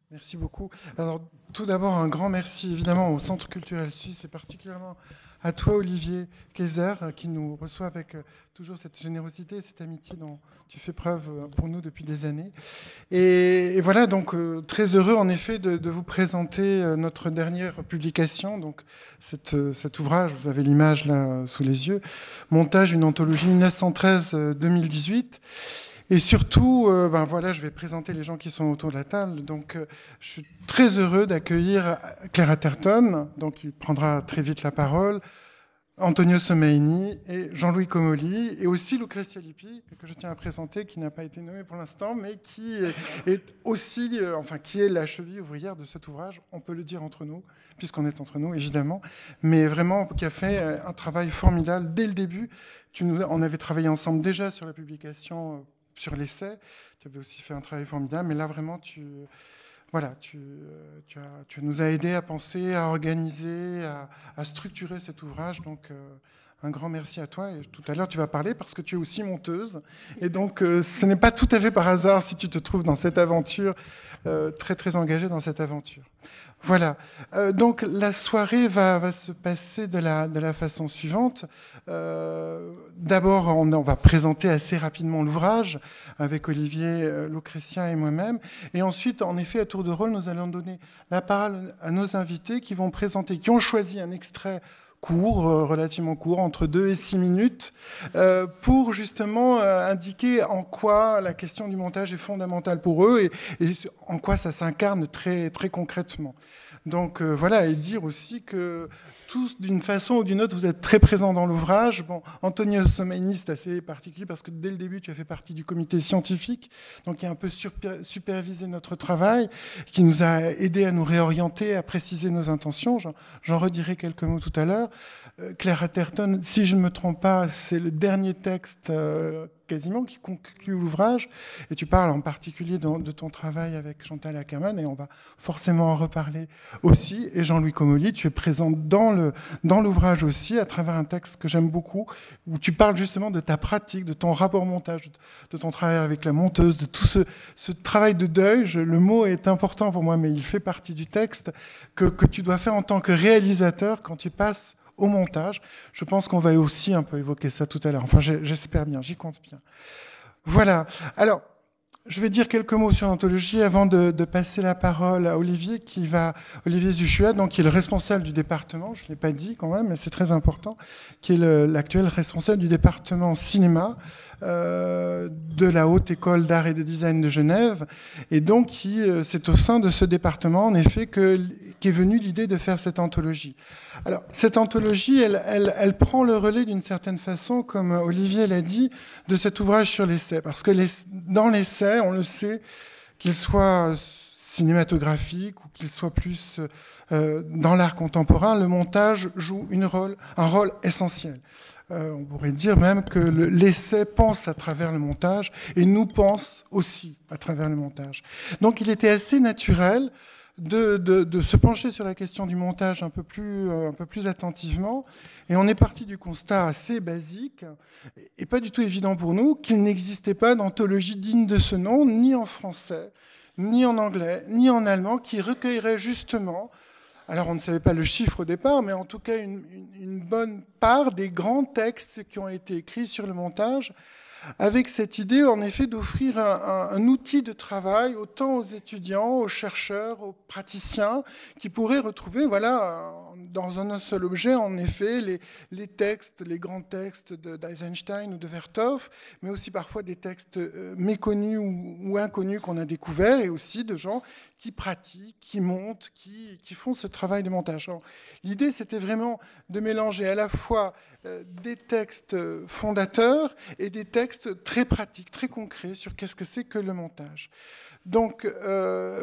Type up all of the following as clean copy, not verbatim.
Merci beaucoup. Alors, tout d'abord, un grand merci évidemment au Centre culturel suisse et particulièrement à toi, Olivier Kayser, qui nous reçoit avec toujours cette générosité et cette amitié dont tu fais preuve pour nous depuis des années. Et voilà, donc très heureux en effet de vous présenter notre dernière publication, donc cet ouvrage, vous avez l'image là sous les yeux, Montage, une anthologie 1913-2018. Et surtout, ben voilà, je vais présenter les gens qui sont autour de la table. Donc, je suis très heureux d'accueillir Claire Atherton, donc qui prendra très vite la parole, Antonio Somaini et Jean-Louis Comolli, et aussi Lucrezia Lippi, que je tiens à présenter, qui n'a pas été nommé pour l'instant, mais qui est aussi, enfin, qui est la cheville ouvrière de cet ouvrage. On peut le dire entre nous, puisqu'on est entre nous, évidemment, mais vraiment qui a fait un travail formidable dès le début. On avait travaillé ensemble déjà sur la publication. Sur l'essai, tu avais aussi fait un travail formidable, mais là vraiment, tu nous as aidé à penser, à organiser, à structurer cet ouvrage. Donc, un grand merci à toi. Et tout à l'heure, tu vas parler parce que tu es aussi monteuse. Et donc, ce n'est pas tout à fait par hasard si tu te trouves dans cette aventure, très, très engagée dans cette aventure. Voilà. Donc, la soirée va se passer de la façon suivante. D'abord, on va présenter assez rapidement l'ouvrage avec Olivier Lucrezia et moi-même. Et ensuite, en effet, à tour de rôle, nous allons donner la parole à nos invités qui vont présenter, qui ont choisi un extrait court, relativement court, entre 2 et 6 minutes, pour justement indiquer en quoi la question du montage est fondamentale pour eux et en quoi ça s'incarne très, très concrètement. Donc voilà, et dire aussi que tous, d'une façon ou d'une autre, vous êtes très présents dans l'ouvrage. Bon, Antonio Somaini, c'est assez particulier parce que dès le début, tu as fait partie du comité scientifique, donc qui a un peu supervisé notre travail, qui nous a aidé à nous réorienter, à préciser nos intentions. J'en redirai quelques mots tout à l'heure. Claire Atherton, si je ne me trompe pas, c'est le dernier texte quasiment qui conclut l'ouvrage. Et tu parles en particulier de ton travail avec Chantal Akerman, et on va forcément en reparler aussi. Et Jean-Louis Comolli, tu es présent dans l'ouvrage aussi, à travers un texte que j'aime beaucoup, où tu parles justement de ta pratique, de ton rapport montage, de ton travail avec la monteuse, de tout ce travail de deuil. Le mot est important pour moi, mais il fait partie du texte que tu dois faire en tant que réalisateur quand tu passes au montage. Je pense qu'on va aussi un peu évoquer ça tout à l'heure. Enfin, j'espère bien, j'y compte bien. Voilà. Alors, je vais dire quelques mots sur l'anthologie avant de passer la parole à Olivier, Olivier Zuchua, donc qui est le responsable du département, je ne l'ai pas dit quand même, mais c'est très important, qui est l'actuel responsable du département cinéma de la Haute École d'Art et de Design de Genève. Et donc, c'est au sein de ce département, en effet, qu'est venue l'idée de faire cette anthologie. Alors, cette anthologie, elle prend le relais d'une certaine façon, comme Olivier l'a dit, de cet ouvrage sur l'essai. Parce que dans l'essai, on le sait, qu'il soit cinématographique ou qu'il soit plus dans l'art contemporain, le montage joue un rôle essentiel. On pourrait dire même que l'essai pense à travers le montage et nous pense aussi à travers le montage. Donc il était assez naturel de se pencher sur la question du montage un peu plus attentivement. Et on est parti du constat assez basique et pas du tout évident pour nous qu'il n'existait pas d'anthologie digne de ce nom, ni en français, ni en anglais, ni en allemand, qui recueillerait justement, alors on ne savait pas le chiffre au départ, mais en tout cas une bonne part des grands textes qui ont été écrits sur le montage, avec cette idée, en effet, d'offrir un outil de travail autant aux étudiants, aux chercheurs, aux praticiens, qui pourraient retrouver, voilà, dans un seul objet, en effet, les textes, les grands textes d'Eisenstein ou de Vertov, mais aussi parfois des textes méconnus ou inconnus qu'on a découverts, et aussi de gens qui pratiquent, qui montent, qui font ce travail de montage. L'idée, c'était vraiment de mélanger à la fois des textes fondateurs et des textes très pratiques, très concrets sur qu'est-ce que c'est que le montage. Donc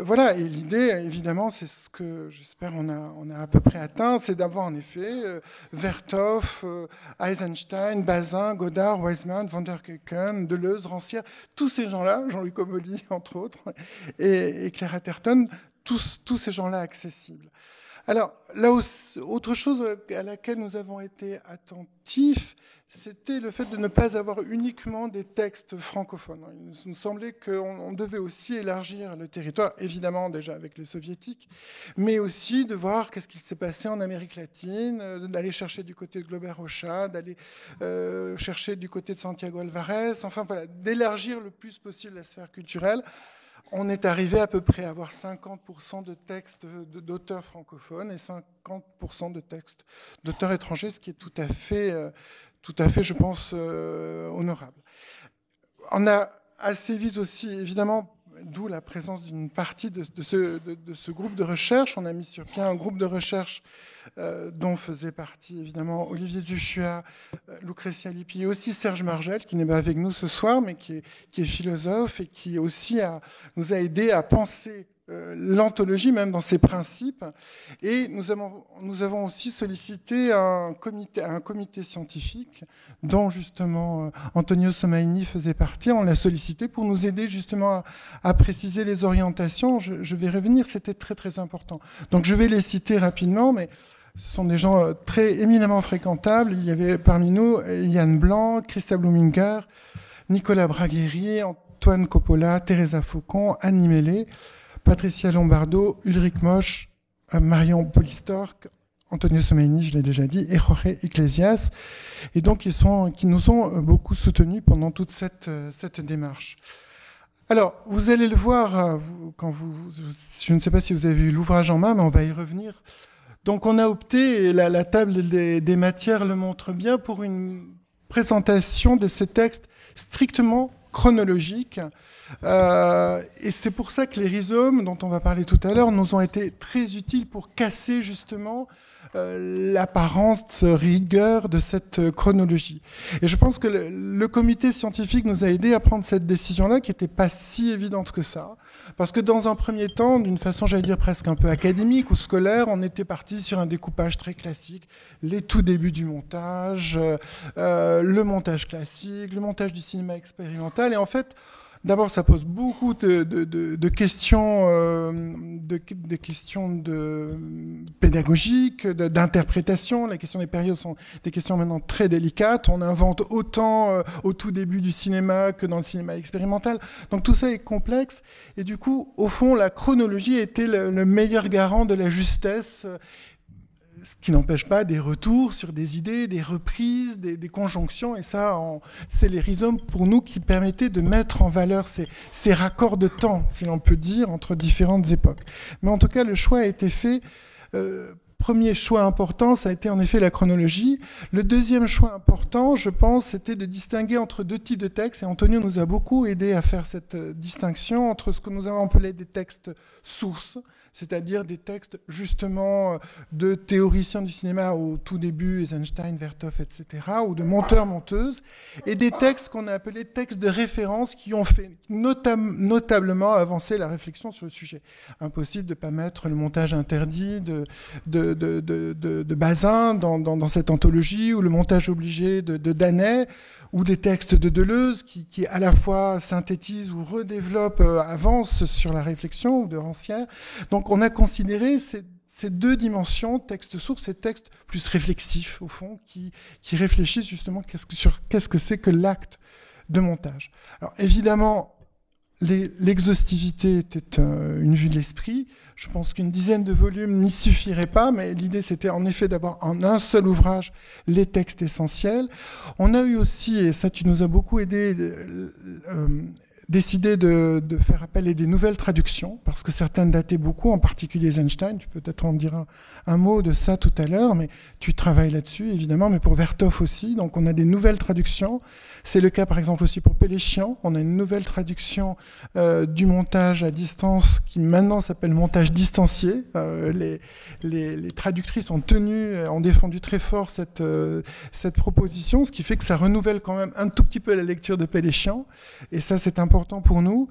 voilà, et l'idée, évidemment, c'est ce que j'espère on a à peu près atteint, c'est d'avoir en effet Vertov, Eisenstein, Bazin, Godard, Weizmann, van der Keuken, Deleuze, Rancière, tous ces gens-là, Jean-Louis Comolli entre autres, et Claire Atherton, tous ces gens-là accessibles. Alors, là aussi, autre chose à laquelle nous avons été attentifs, c'était le fait de ne pas avoir uniquement des textes francophones. Il nous semblait qu'on devait aussi élargir le territoire, évidemment déjà avec les soviétiques, mais aussi de voir qu'est-ce qui s'est passé en Amérique latine, d'aller chercher du côté de Glober Rocha, d'aller chercher du côté de Santiago Alvarez, enfin voilà, d'élargir le plus possible la sphère culturelle. On est arrivé à peu près à avoir 50% de textes d'auteurs francophones et 50% de textes d'auteurs étrangers, ce qui est tout à fait, je pense, honorable. On a assez vite aussi, évidemment, d'où la présence d'une partie de ce groupe de recherche. On a mis sur pied un groupe de recherche dont faisait partie, évidemment, Olivier Duchua, Lucretia Lippi et aussi Serge Margel, qui n'est pas avec nous ce soir, mais qui est philosophe et qui aussi nous a aidé à penser l'anthologie, même dans ses principes. Et nous avons aussi sollicité un comité scientifique dont justement Antonio Somaini faisait partie. On l'a sollicité pour nous aider justement à préciser les orientations. Je vais revenir, c'était très très important. Donc je vais les citer rapidement, mais ce sont des gens très éminemment fréquentables. Il y avait parmi nous Yann Blanc, Christa Bluminger, Nicolas Bragheri, Antoine Coppola, Teresa Faucon, Annie Mellet, Patricia Lombardo, Ulrich Mosch, Marion Polistork, Antonio Somaini, je l'ai déjà dit, et Jorge Iglesias, et donc qui nous ont beaucoup soutenus pendant toute cette démarche. Alors, vous allez le voir, je ne sais pas si vous avez vu l'ouvrage en main, mais on va y revenir. Donc on a opté, et la table des matières le montre bien, pour une présentation de ces textes strictement chronologiques. Et c'est pour ça que les rhizomes, dont on va parler tout à l'heure, nous ont été très utiles pour casser justement l'apparente rigueur de cette chronologie. Et je pense que le comité scientifique nous a aidé à prendre cette décision-là, qui n'était pas si évidente que ça. Parce que dans un premier temps, d'une façon, j'allais dire presque un peu académique ou scolaire, on était parti sur un découpage très classique. Les tout débuts du montage, le montage classique, le montage du cinéma expérimental. Et en fait, d'abord, ça pose beaucoup de questions, de questions pédagogiques, d'interprétation. La question des périodes sont des questions maintenant très délicates. On invente autant au tout début du cinéma que dans le cinéma expérimental. Donc tout ça est complexe. Et du coup, au fond, la chronologie était le meilleur garant de la justesse, ce qui n'empêche pas des retours sur des idées, des reprises, des conjonctions. Et ça, c'est les rhizomes pour nous qui permettaient de mettre en valeur ces raccords de temps, si l'on peut dire, entre différentes époques. Mais en tout cas, le choix a été fait. Premier choix important, ça a été en effet la chronologie. Le deuxième choix important, je pense, c'était de distinguer entre deux types de textes. Et Antonio nous a beaucoup aidé à faire cette distinction entre ce que nous avons appelé des textes sources, c'est-à-dire des textes justement de théoriciens du cinéma au tout début, Eisenstein, Vertov, etc., ou de monteurs-monteuses, et des textes qu'on a appelés textes de référence qui ont fait notablement avancer la réflexion sur le sujet. Impossible de ne pas mettre le montage interdit de Bazin dans cette anthologie, ou le montage obligé de Danet, ou des textes de Deleuze qui à la fois synthétisent ou redéveloppent, avancent sur la réflexion, ou de Rancière. Donc on a considéré ces deux dimensions, texte source et texte plus réflexif, au fond, qui réfléchissent justement sur qu'est-ce que c'est que l'acte de montage. Alors évidemment, l'exhaustivité était une vue de l'esprit. Je pense qu'une dizaine de volumes n'y suffirait pas, mais l'idée c'était en effet d'avoir en un seul ouvrage les textes essentiels. On a eu aussi, et ça tu nous as beaucoup aidé, décidé de faire appel à des nouvelles traductions, parce que certaines dataient beaucoup, en particulier Eisenstein. Tu peux peut-être en dire un mot de ça tout à l'heure, mais tu travailles là-dessus, évidemment, mais pour Vertov aussi. Donc on a des nouvelles traductions. C'est le cas, par exemple, aussi pour Péléchian. On a une nouvelle traduction du montage à distance, qui maintenant s'appelle montage distancié. Les traductrices ont défendu très fort cette proposition, ce qui fait que ça renouvelle quand même un tout petit peu la lecture de Péléchian. Et ça, c'est important important pour nous.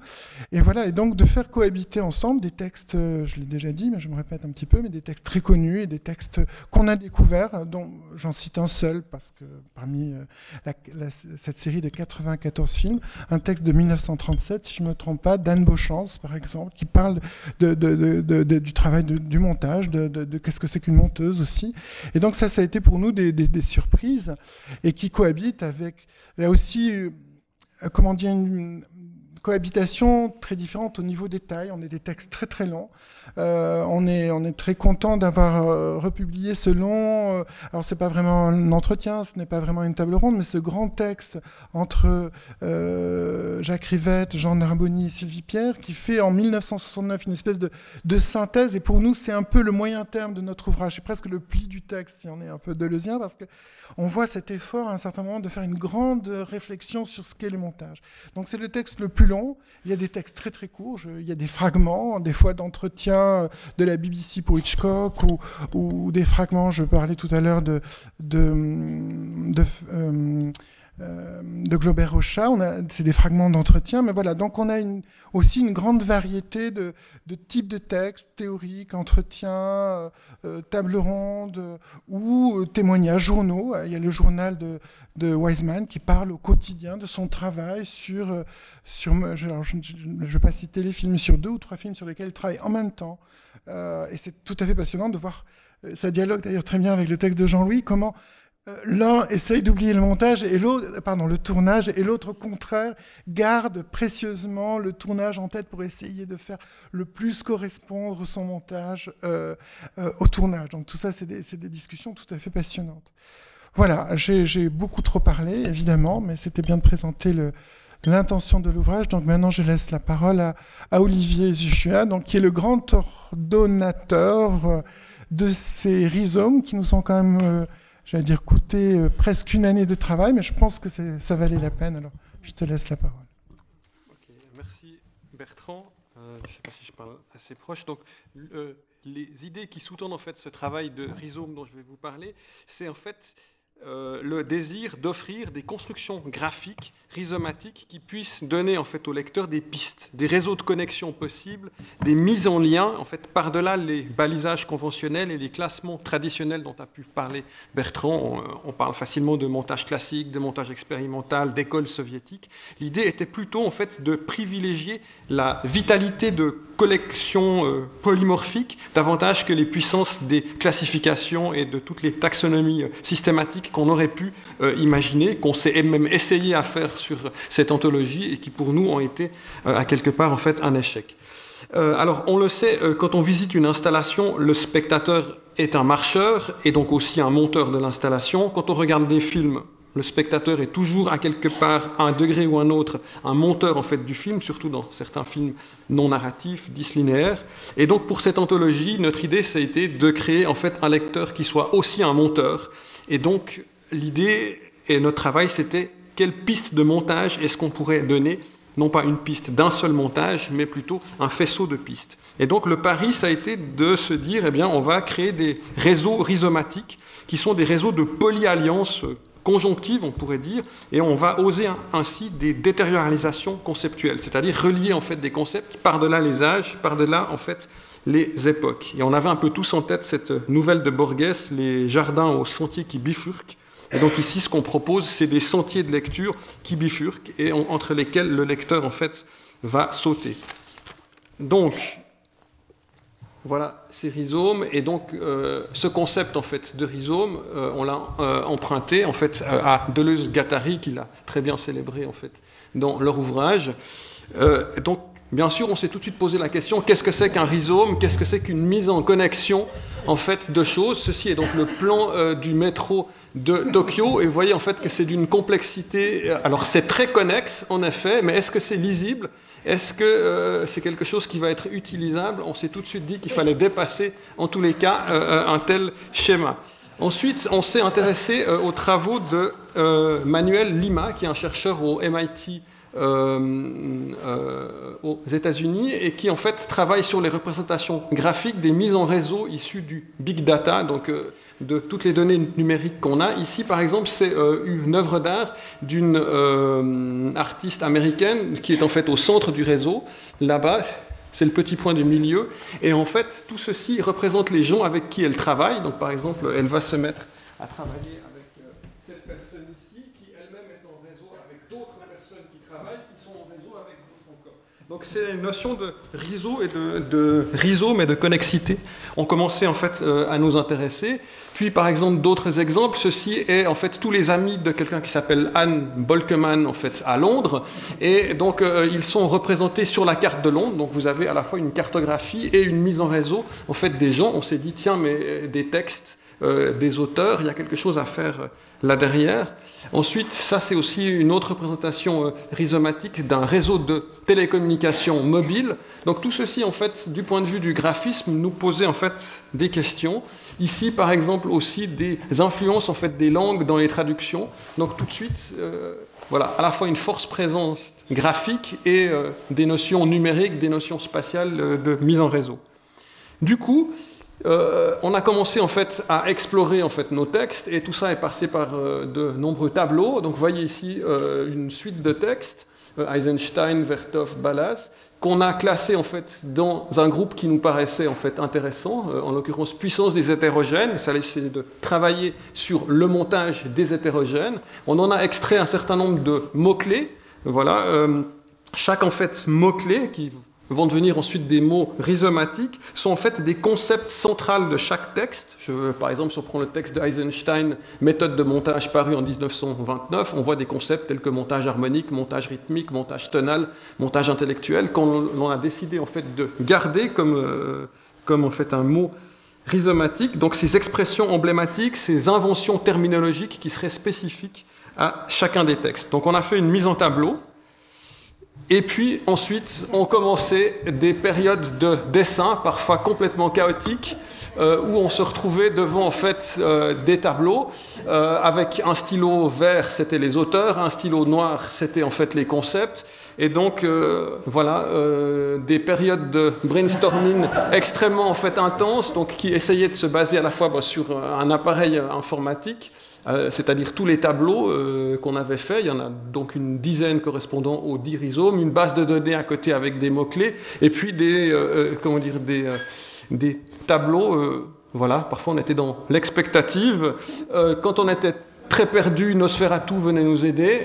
Et voilà, et donc de faire cohabiter ensemble des textes, je l'ai déjà dit, mais je me répète un petit peu, mais des textes très connus et des textes qu'on a découverts, dont j'en cite un seul, parce que parmi cette série de 94 films, un texte de 1937, si je ne me trompe pas, d'Anne Beauchamp, par exemple, qui parle du travail du montage, de qu'est-ce que c'est qu'une monteuse aussi. Et donc ça a été pour nous des surprises, et qui cohabitent avec, là aussi, comment dire, une cohabitation très différente au niveau des tailles. On est des textes très très longs. On est très content d'avoir republié ce long. Alors c'est pas vraiment un entretien, ce n'est pas vraiment une table ronde, mais ce grand texte entre Jacques Rivette, Jean Narboni et Sylvie Pierre, qui fait en 1969 une espèce de synthèse. Et pour nous, c'est un peu le moyen terme de notre ouvrage. C'est presque le pli du texte, si on est un peu deleuzien, parce que on voit cet effort à un certain moment de faire une grande réflexion sur ce qu'est le montage. Donc c'est le texte le plus long. Il y a des textes très très courts. Il y a des fragments, des fois d'entretien de la BBC pour Hitchcock, ou des fragments, je parlais tout à l'heure de Glaubert Rocha, c'est des fragments d'entretien, mais voilà, donc on a aussi une grande variété de types de textes, théoriques, entretiens, tables rondes ou témoignages, journaux. Il y a le journal de Wiseman qui parle au quotidien de son travail sur je ne vais pas citer les films, sur 2 ou 3 films sur lesquels il travaille en même temps. Et c'est tout à fait passionnant de voir, ça dialogue d'ailleurs très bien avec le texte de Jean-Louis, comment l'un essaye d'oublier le montage et le tournage, et l'autre, au contraire, garde précieusement le tournage en tête pour essayer de faire le plus correspondre son montage au tournage. Donc tout ça, c'est des discussions tout à fait passionnantes. Voilà, j'ai beaucoup trop parlé, évidemment, mais c'était bien de présenter l'intention de l'ouvrage. Donc maintenant, je laisse la parole à Olivier Zuchua, donc, qui est le grand ordonnateur de ces rhizomes qui nous sont quand même... j'allais dire coûter presque une année de travail, mais je pense que ça valait la peine. Alors, je te laisse la parole. Okay, merci Bertrand. Je ne sais pas si je parle assez proche. Donc, les idées qui sous-tendent en fait ce travail de rhizome dont je vais vous parler, c'est en fait le désir d'offrir des constructions graphiques, rhizomatiques, qui puissent donner en fait au lecteur des pistes, des réseaux de connexion possibles, des mises en lien, en fait, par-delà les balisages conventionnels et les classements traditionnels dont a pu parler Bertrand. On parle facilement de montage classique, de montage expérimental, d'école soviétique. L'idée était plutôt en fait de privilégier la vitalité de collections polymorphiques davantage que les puissances des classifications et de toutes les taxonomies systématiques qu'on aurait pu imaginer, qu'on s'est même essayé à faire sur cette anthologie et qui pour nous ont été à quelque part en fait un échec. Alors on le sait, quand on visite une installation, le spectateur est un marcheur et donc aussi un monteur de l'installation. Quand on regarde des films, le spectateur est toujours à quelque part, à un degré ou un autre, un monteur en fait du film, surtout dans certains films non narratifs, dislinéaires. Et donc pour cette anthologie, notre idée, ça a été de créer en fait un lecteur qui soit aussi un monteur. Et donc l'idée et notre travail, c'était quelle piste de montage est-ce qu'on pourrait donner, non pas une piste d'un seul montage, mais plutôt un faisceau de pistes. Et donc le pari, ça a été de se dire, eh bien, on va créer des réseaux rhizomatiques qui sont des réseaux de polyalliances conjonctives, on pourrait dire, et on va oser ainsi des détériorisations conceptuelles, c'est-à-dire relier en fait des concepts par-delà les âges, par-delà en fait les époques. Et on avait un peu tous en tête cette nouvelle de Borges, les jardins aux sentiers qui bifurquent. Et donc ici, ce qu'on propose, c'est des sentiers de lecture qui bifurquent et entre lesquels le lecteur en fait va sauter. Donc voilà ces rhizomes, et donc ce concept en fait de rhizome, on l'a emprunté en fait à Deleuze-Guattari, qui l'a très bien célébré en fait dans leur ouvrage. Donc bien sûr, on s'est tout de suite posé la question, qu'est-ce que c'est qu'un rhizome? Qu'est-ce que c'est qu'une mise en connexion en fait de choses? Ceci est donc le plan du métro de Tokyo, et vous voyez en fait que c'est d'une complexité. Alors c'est très connexe en effet, mais est-ce que c'est lisible? Est-ce que c'est quelque chose qui va être utilisable? On s'est tout de suite dit qu'il fallait dépasser en tous les cas un tel schéma. Ensuite, on s'est intéressé aux travaux de Manuel Lima, qui est un chercheur au MIT aux États-Unis et qui en fait travaille sur les représentations graphiques des mises en réseau issues du big data, donc de toutes les données numériques qu'on a. Ici, par exemple, c'est une œuvre d'art d'une artiste américaine qui est en fait au centre du réseau, là-bas. C'est le petit point du milieu. Et en fait, tout ceci représente les gens avec qui elle travaille. Donc, par exemple, elle va se mettre à travailler avec cette personne ici, qui elle-même est en réseau avec d'autres personnes qui travaillent, qui sont en réseau avec d'autres encore. Donc, c'est une notion de réseau et de rhizome et de connexité ont commencé en fait à nous intéresser. Puis, par exemple, d'autres exemples. Ceci est en fait tous les amis de quelqu'un qui s'appelle Anne Bolkeman en fait à Londres. Et donc, ils sont représentés sur la carte de Londres. Donc, vous avez à la fois une cartographie et une mise en réseau en fait des gens. On s'est dit tiens, mais des textes, des auteurs, il y a quelque chose à faire là derrière. Ensuite, ça c'est aussi une autre représentation rhizomatique d'un réseau de télécommunications mobiles. Donc tout ceci, en fait, du point de vue du graphisme, nous posait en fait des questions. Ici, par exemple, aussi des influences en fait des langues dans les traductions. Donc tout de suite, voilà, à la fois une forte présence graphique et des notions numériques, des notions spatiales de mise en réseau. Du coup, on a commencé en fait à explorer en fait nos textes et tout ça est passé par de nombreux tableaux. Donc vous voyez ici une suite de textes, Eisenstein, Vertov, Balázs, qu'on a classé en fait dans un groupe qui nous paraissait en fait intéressant, en l'occurrence puissance des hétérogènes. Et ça allait essayer de travailler sur le montage des hétérogènes. On en a extrait un certain nombre de mots-clés. Voilà, chaque en fait mot-clé qui vont devenir ensuite des mots rhizomatiques, sont en fait des concepts centrales de chaque texte. Par exemple, si on prend le texte d'Eisenstein, méthode de montage paru en 1929, on voit des concepts tels que montage harmonique, montage rythmique, montage tonal, montage intellectuel, qu'on a décidé en fait de garder comme en fait un mot rhizomatique. Donc ces expressions emblématiques, ces inventions terminologiques qui seraient spécifiques à chacun des textes. Donc on a fait une mise en tableau. Et puis ensuite, on commençait des périodes de dessin, parfois complètement chaotiques, où on se retrouvait devant en fait des tableaux avec un stylo vert, c'était les auteurs, un stylo noir, c'était en fait les concepts. Et donc voilà, des périodes de brainstorming extrêmement en fait intenses, donc qui essayaient de se baser à la fois sur un appareil informatique. C'est-à-dire tous les tableaux qu'on avait faits, il y en a donc une dizaine correspondant aux 10 rhizomes, une base de données à côté avec des mots-clés, et puis des tableaux, voilà, parfois on était dans l'expectative. Quand on était très perdu, Nosferatu venait nous aider,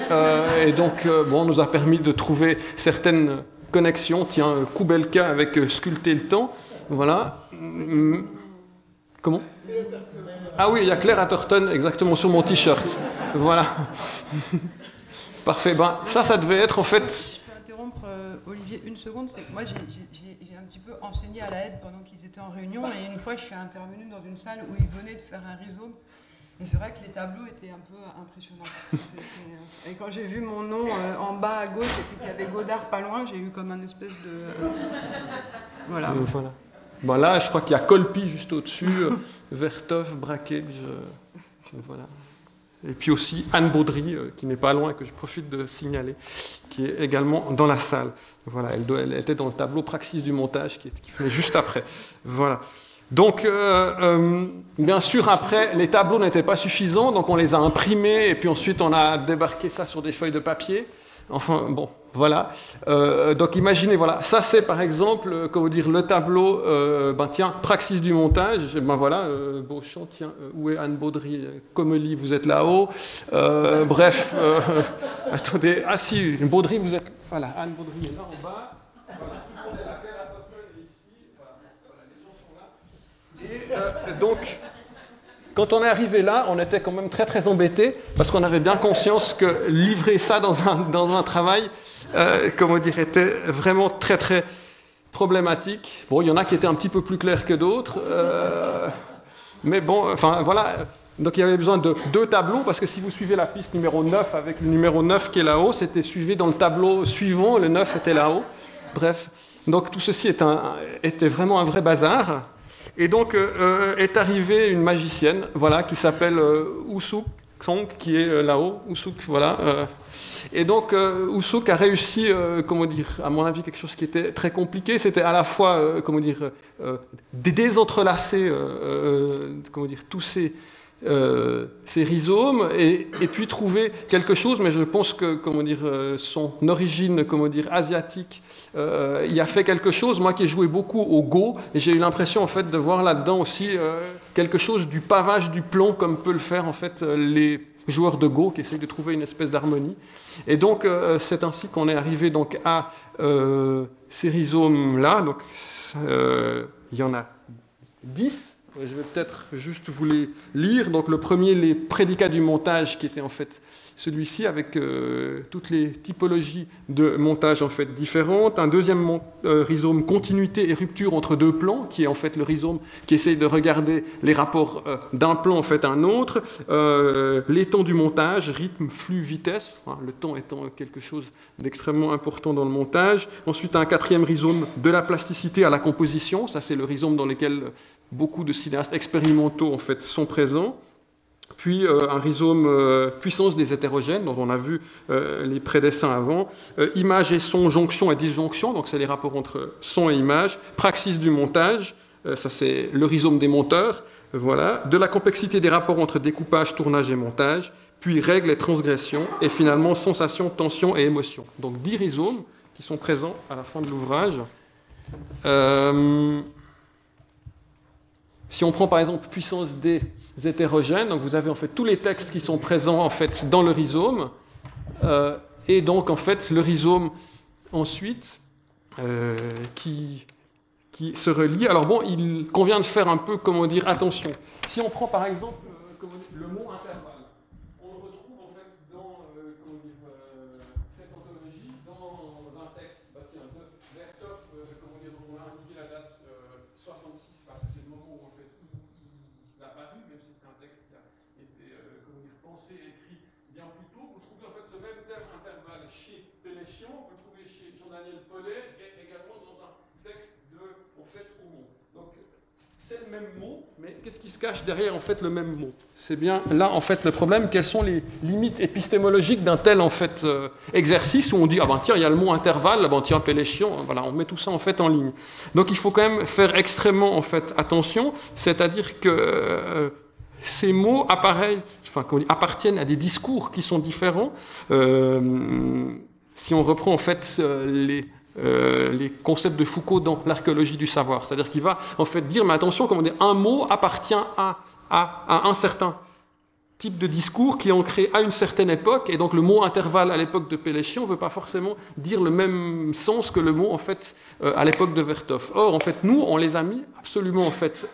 et donc bon, on nous a permis de trouver certaines connexions. Tiens, Koubelka avec Sculpter le temps, voilà. Comment ? Ah oui, il y a Claire Atherton exactement sur mon t-shirt. Voilà. Parfait. Ben, ça devait être en fait... Je peux interrompre Olivier une seconde. C'est que moi, j'ai un petit peu enseigné à la aide pendant qu'ils étaient en réunion. Et une fois, je suis intervenue dans une salle où ils venaient de faire un rhizome. Et c'est vrai que les tableaux étaient un peu impressionnants. Et quand j'ai vu mon nom en bas à gauche et puis qu'il y avait Godard pas loin, j'ai eu comme un espèce de... Voilà. Voilà. Bon, là, je crois qu'il y a Colpi juste au-dessus, Vertov, Brakhage, voilà. Et puis aussi Anne Baudry, qui n'est pas loin, que je profite de signaler, qui est également dans la salle. Voilà, elle était dans le tableau Praxis du montage, qui venait juste après. Voilà. Donc, bien sûr, après, les tableaux n'étaient pas suffisants, donc on les a imprimés, et puis ensuite on a débarqué ça sur des feuilles de papier. Enfin, bon, voilà. Donc, imaginez, voilà. Ça, c'est, par exemple, comment dire, le tableau, tiens, Praxis du montage. Ben voilà, Beauchamp, tiens, où est Anne Baudry? Comely, vous êtes là-haut. Bref, attendez. Ah si, Baudry, vous êtes... Voilà, Anne Baudry est là, en bas. Voilà, tout le monde est là. Claire Atherton est ici. Voilà, les gens sont là. Et donc... Quand on est arrivé là, on était quand même très très embêtés parce qu'on avait bien conscience que livrer ça dans un travail, comment dire, était vraiment très très problématique. Bon, il y en a qui étaient un petit peu plus clairs que d'autres, mais bon, enfin voilà. Donc il y avait besoin de 2 tableaux parce que si vous suivez la piste numéro 9 avec le numéro 9 qui est là-haut, c'était suivi dans le tableau suivant, le 9 était là-haut. Bref, donc tout ceci était vraiment un vrai bazar. Et donc est arrivée une magicienne, voilà, qui s'appelle Usuk Song qui est là-haut, Usuk, voilà. Et donc Usuk a réussi, comment dire, à mon avis quelque chose qui était très compliqué, c'était à la fois, comment dire, désentrelacer, comment dire, tous ces rhizomes et puis trouver quelque chose, mais je pense que, comment dire, son origine, comment dire, asiatique, il a fait quelque chose. Moi qui ai joué beaucoup au Go, et j'ai eu l'impression en fait de voir là-dedans aussi quelque chose du pavage du plomb, comme peut le faire en fait les joueurs de Go qui essayent de trouver une espèce d'harmonie. Et donc c'est ainsi qu'on est arrivé donc à ces rhizomes-là. Donc il y en a 10. Je vais peut-être juste vous les lire. Donc le premier, les prédicats du montage, qui était en fait celui-ci avec toutes les typologies de montage en fait différentes. Un deuxième rhizome, continuité et rupture entre deux plans, qui est en fait le rhizome qui essaye de regarder les rapports d'un plan en fait à un autre. Les temps du montage, rythme, flux, vitesse, hein, le temps étant quelque chose d'extrêmement important dans le montage. Ensuite un quatrième rhizome, de la plasticité à la composition. Ça c'est le rhizome dans lequel beaucoup de cinéastes expérimentaux en fait sont présents. Puis un rhizome puissance des hétérogènes, dont on a vu les prédessins avant, image et son, jonction et disjonction, donc c'est les rapports entre son et image, praxis du montage, ça c'est le rhizome des monteurs, voilà, de la complexité des rapports entre découpage, tournage et montage, puis règles et transgressions, et finalement sensation, tension et émotion. Donc 10 rhizomes qui sont présents à la fin de l'ouvrage. Si on prend par exemple puissance des hétérogènes, donc vous avez en fait tous les textes qui sont présents en fait dans le rhizome, et donc en fait le rhizome ensuite qui se relie. Alors bon, il convient de faire un peu, comment dire, attention. Si on prend par exemple le mot intervalle, on le retrouve en fait dans cette anthologie, dans un texte, de Vertov, dont on a indiqué la date 66, parce que c'est le moment où en fait il a paru, même si c'est un texte qui a été pensé et écrit bien plus tôt. Vous trouvez en fait ce même terme intervalle chez Péléchian, vous le trouvez chez Jean-Daniel Pollet, et également dans un texte de en fait Houmont. Donc c'est le même mot, mais qu'est-ce qui se cache derrière en fait le même mot? C'est bien là en fait le problème. Quelles sont les limites épistémologiques d'un tel en fait exercice où on dit ah ben tiens il y a le mot intervalle, ah ben tiens Péléchian, voilà, on met tout ça en fait en ligne. Donc il faut quand même faire extrêmement en fait attention, c'est-à-dire que ces mots appartiennent à des discours qui sont différents. Si on reprend en fait les concepts de Foucault dans l'archéologie du savoir, c'est-à-dire qu'il va en fait dire mais attention, comment dire, un mot appartient à un certain type de discours qui est ancré à une certaine époque, et donc le mot intervalle à l'époque de Péléchian ne veut pas forcément dire le même sens que le mot en fait à l'époque de Vertov. Or en fait nous on les a mis absolument en fait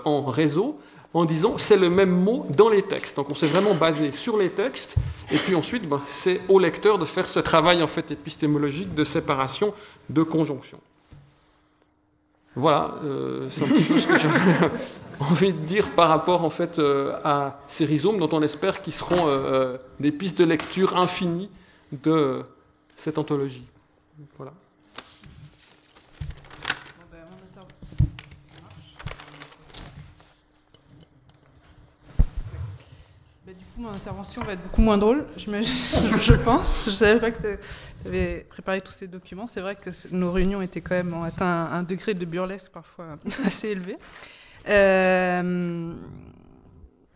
en réseau, en disant c'est le même mot dans les textes. Donc on s'est vraiment basé sur les textes, et puis ensuite c'est au lecteur de faire ce travail en fait épistémologique de séparation, de conjonction. Voilà, c'est un petit peu ce que j'avais envie de dire par rapport en fait à ces rhizomes dont on espère qu'ils seront des pistes de lecture infinies de cette anthologie. Voilà. Mon intervention va être beaucoup moins drôle, je pense. Je ne savais pas que tu avais préparé tous ces documents. C'est vrai que nos réunions étaient quand même ont atteint un degré de burlesque parfois assez élevé.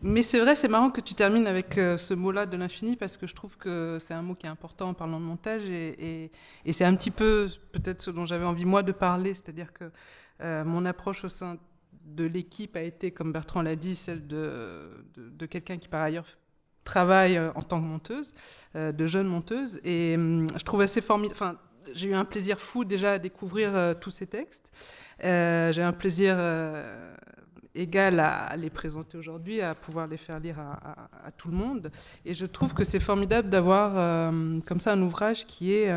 Mais c'est vrai, c'est marrant que tu termines avec ce mot-là de l'infini, parce que je trouve que c'est un mot qui est important en parlant de montage, et c'est un petit peu peut-être ce dont j'avais envie moi de parler, c'est-à-dire que mon approche au sein de l'équipe a été, comme Bertrand l'a dit, celle de quelqu'un qui par ailleurs travaille en tant que monteuse, de jeune monteuse, et je trouve assez formidable. Enfin, j'ai eu un plaisir fou déjà à découvrir tous ces textes. J'ai un plaisir égal à les présenter aujourd'hui, à pouvoir les faire lire à tout le monde. Et je trouve que c'est formidable d'avoir comme ça un ouvrage qui est,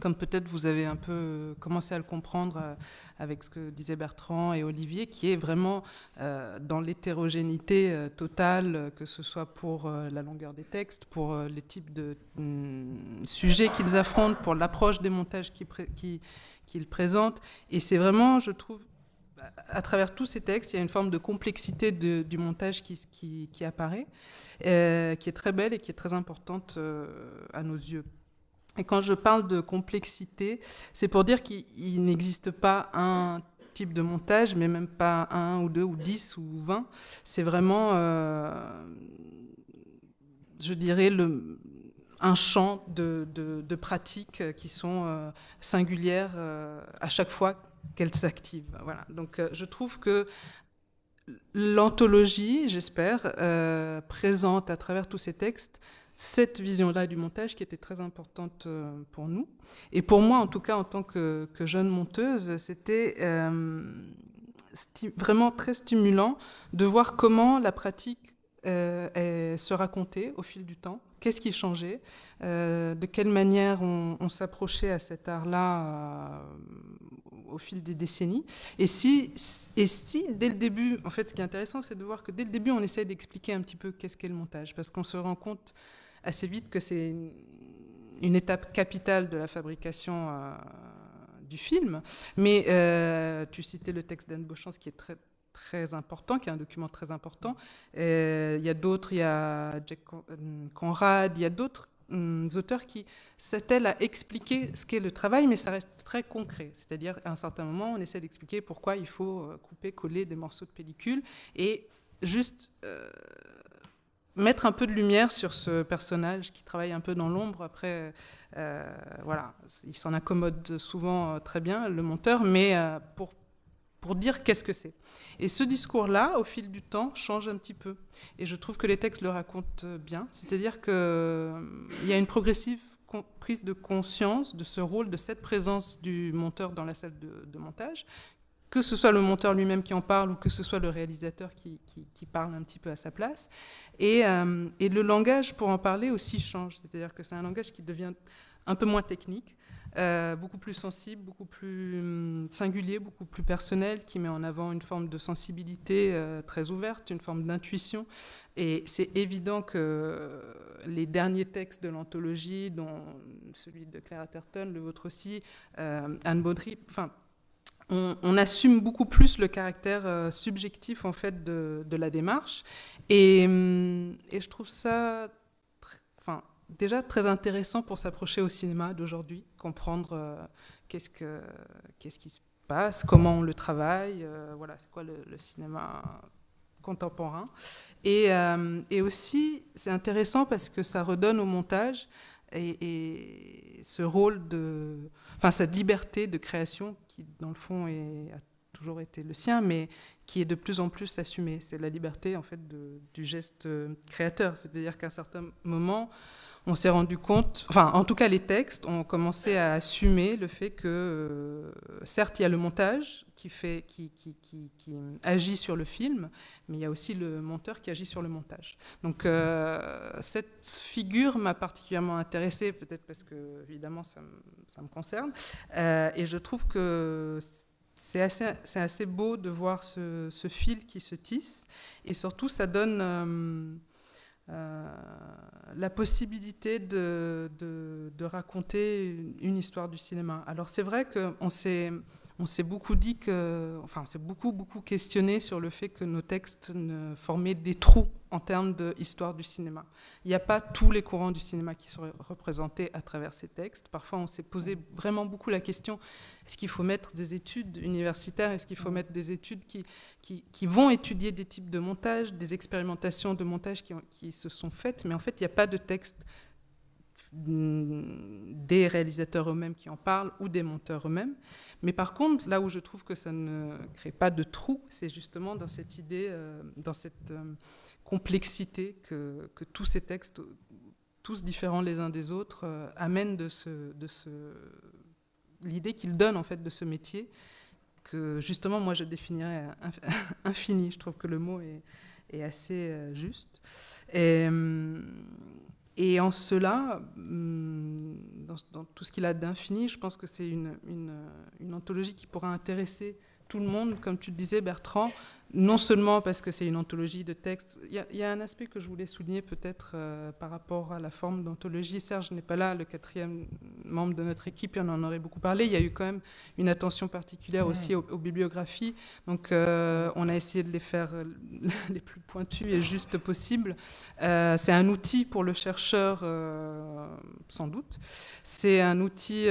comme peut-être vous avez un peu commencé à le comprendre avec ce que disaient Bertrand et Olivier, qui est vraiment dans l'hétérogénéité totale, que ce soit pour la longueur des textes, pour les types de sujets qu'ils affrontent, pour l'approche des montages qu'ils présentent. Et c'est vraiment, je trouve, à travers tous ces textes, il y a une forme de complexité du montage qui apparaît, qui est très belle et qui est très importante à nos yeux. Et quand je parle de complexité, c'est pour dire qu'il n'existe pas un type de montage, mais même pas 1 ou 2 ou 10 ou 20. C'est vraiment, je dirais, un champ de pratiques qui sont singulières à chaque fois qu'elles s'activent. Voilà. Donc je trouve que l'anthologie, j'espère, présente à travers tous ces textes cette vision-là du montage qui était très importante pour nous. Et pour moi, en tout cas, en tant que jeune monteuse, c'était vraiment très stimulant de voir comment la pratique se racontait au fil du temps. Qu'est-ce qui changeait, de quelle manière on s'approchait à cet art-là au fil des décennies. Et si, dès le début, en fait, ce qui est intéressant, c'est de voir que dès le début, on essaie d'expliquer un petit peu qu'est-ce qu'est le montage, parce qu'on se rend compte assez vite que c'est une étape capitale de la fabrication du film. Mais tu citais le texte d'Anne Beauchamp, qui est très, très important, qui est un document très important. Il y a d'autres, il y a Jack Conrad, il y a d'autres auteurs qui s'attellent à expliquer ce qu'est le travail, mais ça reste très concret. C'est-à-dire, à un certain moment, on essaie d'expliquer pourquoi il faut couper, coller des morceaux de pellicule et juste mettre un peu de lumière sur ce personnage qui travaille un peu dans l'ombre. Après, voilà, il s'en accommode souvent très bien, le monteur, mais pour dire qu'est-ce que c'est. Et ce discours-là, au fil du temps, change un petit peu. Et je trouve que les textes le racontent bien. C'est-à-dire qu'il y a une progressive prise de conscience de ce rôle, de cette présence du monteur dans la salle de montage, que ce soit le monteur lui-même qui en parle ou que ce soit le réalisateur qui parle un petit peu à sa place. Et le langage, pour en parler, aussi change. C'est-à-dire que c'est un langage qui devient un peu moins technique, beaucoup plus sensible, beaucoup plus singulier, beaucoup plus personnel, qui met en avant une forme de sensibilité très ouverte, une forme d'intuition. Et c'est évident que les derniers textes de l'anthologie, dont celui de Claire Atherton, le vôtre aussi, Anne Baudry, enfin, on assume beaucoup plus le caractère subjectif en fait de la démarche, et je trouve ça déjà très intéressant pour s'approcher au cinéma d'aujourd'hui, comprendre qu'est-ce qui se passe, comment on le travaille, voilà, c'est quoi le cinéma contemporain. Et aussi, c'est intéressant parce que ça redonne au montage et ce rôle cette liberté de création qui, dans le fond, a toujours été le sien, mais qui est de plus en plus assumée. C'est la liberté, en fait, du geste créateur. C'est-à-dire qu'à un certain moment, on s'est rendu compte, enfin, en tout cas, les textes ont commencé à assumer le fait que, certes, il y a le montage qui agit sur le film, mais il y a aussi le monteur qui agit sur le montage. Donc, cette figure m'a particulièrement intéressée, peut-être parce que, évidemment, ça me concerne, et je trouve que c'est assez beau de voir ce fil qui se tisse, et surtout, ça donne la possibilité de raconter une histoire du cinéma. Alors c'est vrai qu'on s'est beaucoup dit on s'est beaucoup questionné sur le fait que nos textes formaient des trous en termes d'histoire du cinéma. Il n'y a pas tous les courants du cinéma qui sont représentés à travers ces textes. Parfois, on s'est posé vraiment beaucoup la question, est-ce qu'il faut mettre des études universitaires, est-ce qu'il faut mettre des études qui vont étudier des types de montage, des expérimentations de montage qui se sont faites, mais en fait, il n'y a pas de texte des réalisateurs eux-mêmes qui en parlent ou des monteurs eux-mêmes. Mais par contre, là où je trouve que ça ne crée pas de trou, c'est justement dans cette idée, dans cette complexité que tous ces textes, tous différents les uns des autres, amènent l'idée qu'ils donnent en fait de ce métier, que justement moi je définirais infini. Je trouve que le mot est assez juste. Et en cela, dans tout ce qu'il a d'infini, je pense que c'est une anthologie qui pourra intéresser tout le monde, comme tu le disais Bertrand, non seulement parce que c'est une anthologie de textes. Il y a un aspect que je voulais souligner peut-être par rapport à la forme d'anthologie. Serge n'est pas là, le 4e membre de notre équipe, il en aurait beaucoup parlé. Il y a eu quand même une attention particulière aussi aux bibliographies. Donc on a essayé de les faire les plus pointues et justes possibles. C'est un outil pour le chercheur, sans doute. C'est un outil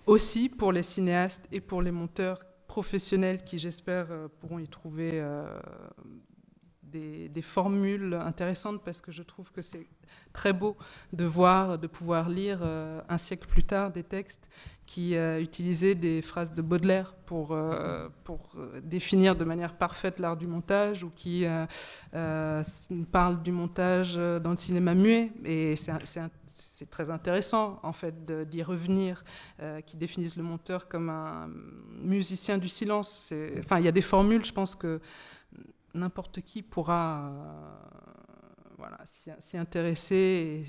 aussi pour les cinéastes et pour les monteurs professionnels qui, j'espère, pourront y trouver des formules intéressantes, parce que je trouve que c'est très beau de pouvoir lire un siècle plus tard des textes qui utilisaient des phrases de Baudelaire pour définir de manière parfaite l'art du montage, ou qui parlent du montage dans le cinéma muet. Et c'est très intéressant en fait d'y revenir, qui définissent le monteur comme un musicien du silence. Enfin, il y a des formules, je pense que n'importe qui pourra s'y intéresser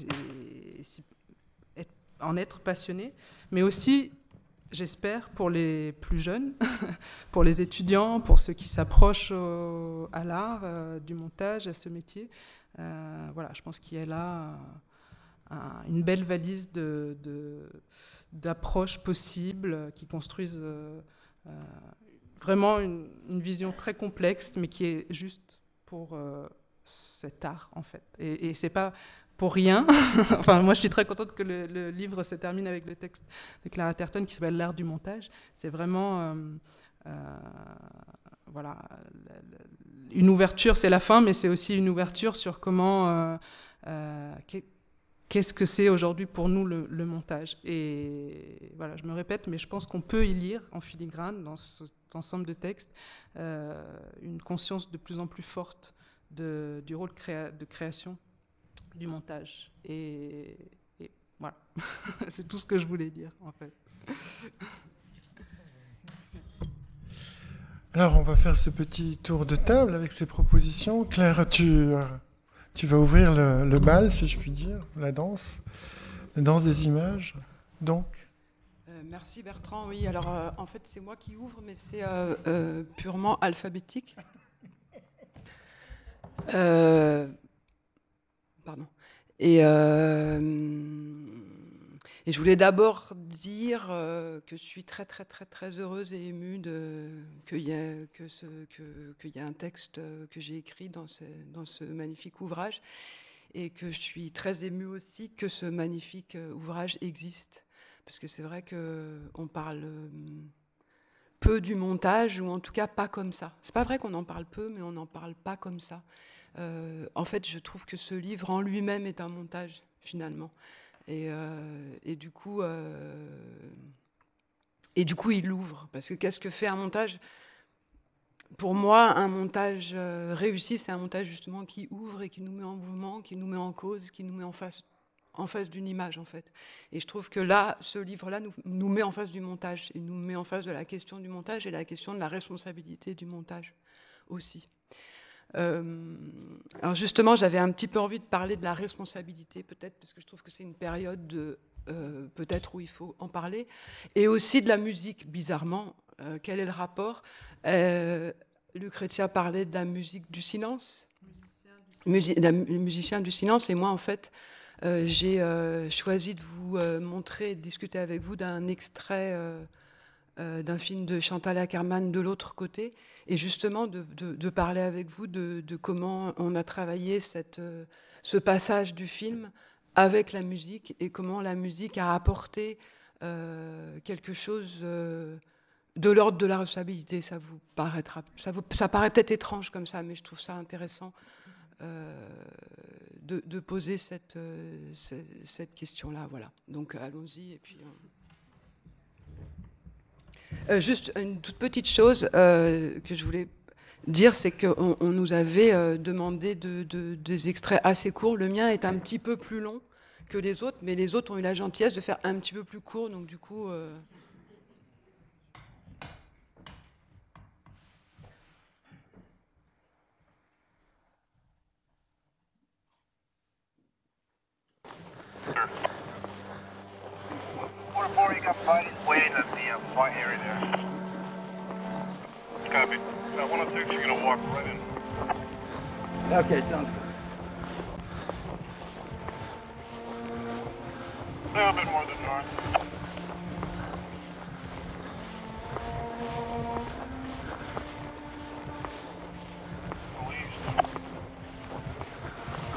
et en être passionné, mais aussi, j'espère, pour les plus jeunes, pour les étudiants, pour ceux qui s'approchent à l'art du montage, à ce métier. Je pense qu'il y a là une belle valise d'approches possibles qui construisent vraiment une vision très complexe, mais qui est juste pour cet art, en fait. Et c'est pas pour rien. Enfin, moi, je suis très contente que le livre se termine avec le texte de Clara Terton qui s'appelle L'art du montage. C'est vraiment... une ouverture, c'est la fin, mais c'est aussi une ouverture sur comment... qu'est-ce que c'est aujourd'hui pour nous le montage. Et voilà, je me répète, mais je pense qu'on peut y lire en filigrane dans cet ensemble de textes une conscience de plus en plus forte du rôle de création du montage. Et voilà, c'est tout ce que je voulais dire en fait. Alors on va faire ce petit tour de table avec ces propositions. Claire, tu vas ouvrir le bal, si je puis dire, la danse des images. Donc. Merci Bertrand. Oui, alors en fait c'est moi qui ouvre, mais c'est purement alphabétique. Pardon. Et je voulais d'abord dire que je suis très très très très heureuse et émue qu'il y ait un texte que j'ai écrit dans ce magnifique ouvrage, et que je suis très émue aussi que ce magnifique ouvrage existe, parce que c'est vrai qu'on parle peu du montage, ou en tout cas pas comme ça. C'est pas vrai qu'on en parle peu, mais on n'en parle pas comme ça. En fait, je trouve que ce livre en lui-même est un montage, finalement. Et du coup, il l'ouvre. Parce que qu'est-ce que fait un montage ? Pour moi, un montage réussi, c'est un montage justement qui ouvre et qui nous met en mouvement, qui nous met en cause, qui nous met en face d'une image, en fait. Et je trouve que là, ce livre-là nous met en face du montage. Il nous met en face de la question du montage et la question de la responsabilité du montage aussi. Alors justement, j'avais un petit peu envie de parler de la responsabilité, peut-être, parce que je trouve que c'est une période peut-être où il faut en parler, et aussi de la musique, bizarrement. Quel est le rapport ? Lucrezia parlait de la musique du silence, musicien du silence, et moi, en fait, j'ai choisi de vous montrer, de discuter avec vous d'un extrait d'un film de Chantal Akerman, De l'autre côté, et justement de parler avec vous de comment on a travaillé ce passage du film avec la musique, et comment la musique a apporté quelque chose de l'ordre de la responsabilité. Ça paraît peut-être étrange comme ça, mais je trouve ça intéressant de poser cette question-là. Voilà. Donc allons-y, et puis... juste une toute petite chose que je voulais dire, c'est qu'on nous avait demandé des extraits assez courts. Le mien est un petit peu plus long que les autres, mais les autres ont eu la gentillesse de faire un petit peu plus court, donc du coup... Before he got fighting, waiting at the flight area. Copy. 106, you're going to walk right in. Okay, sounds good. A little bit more than north.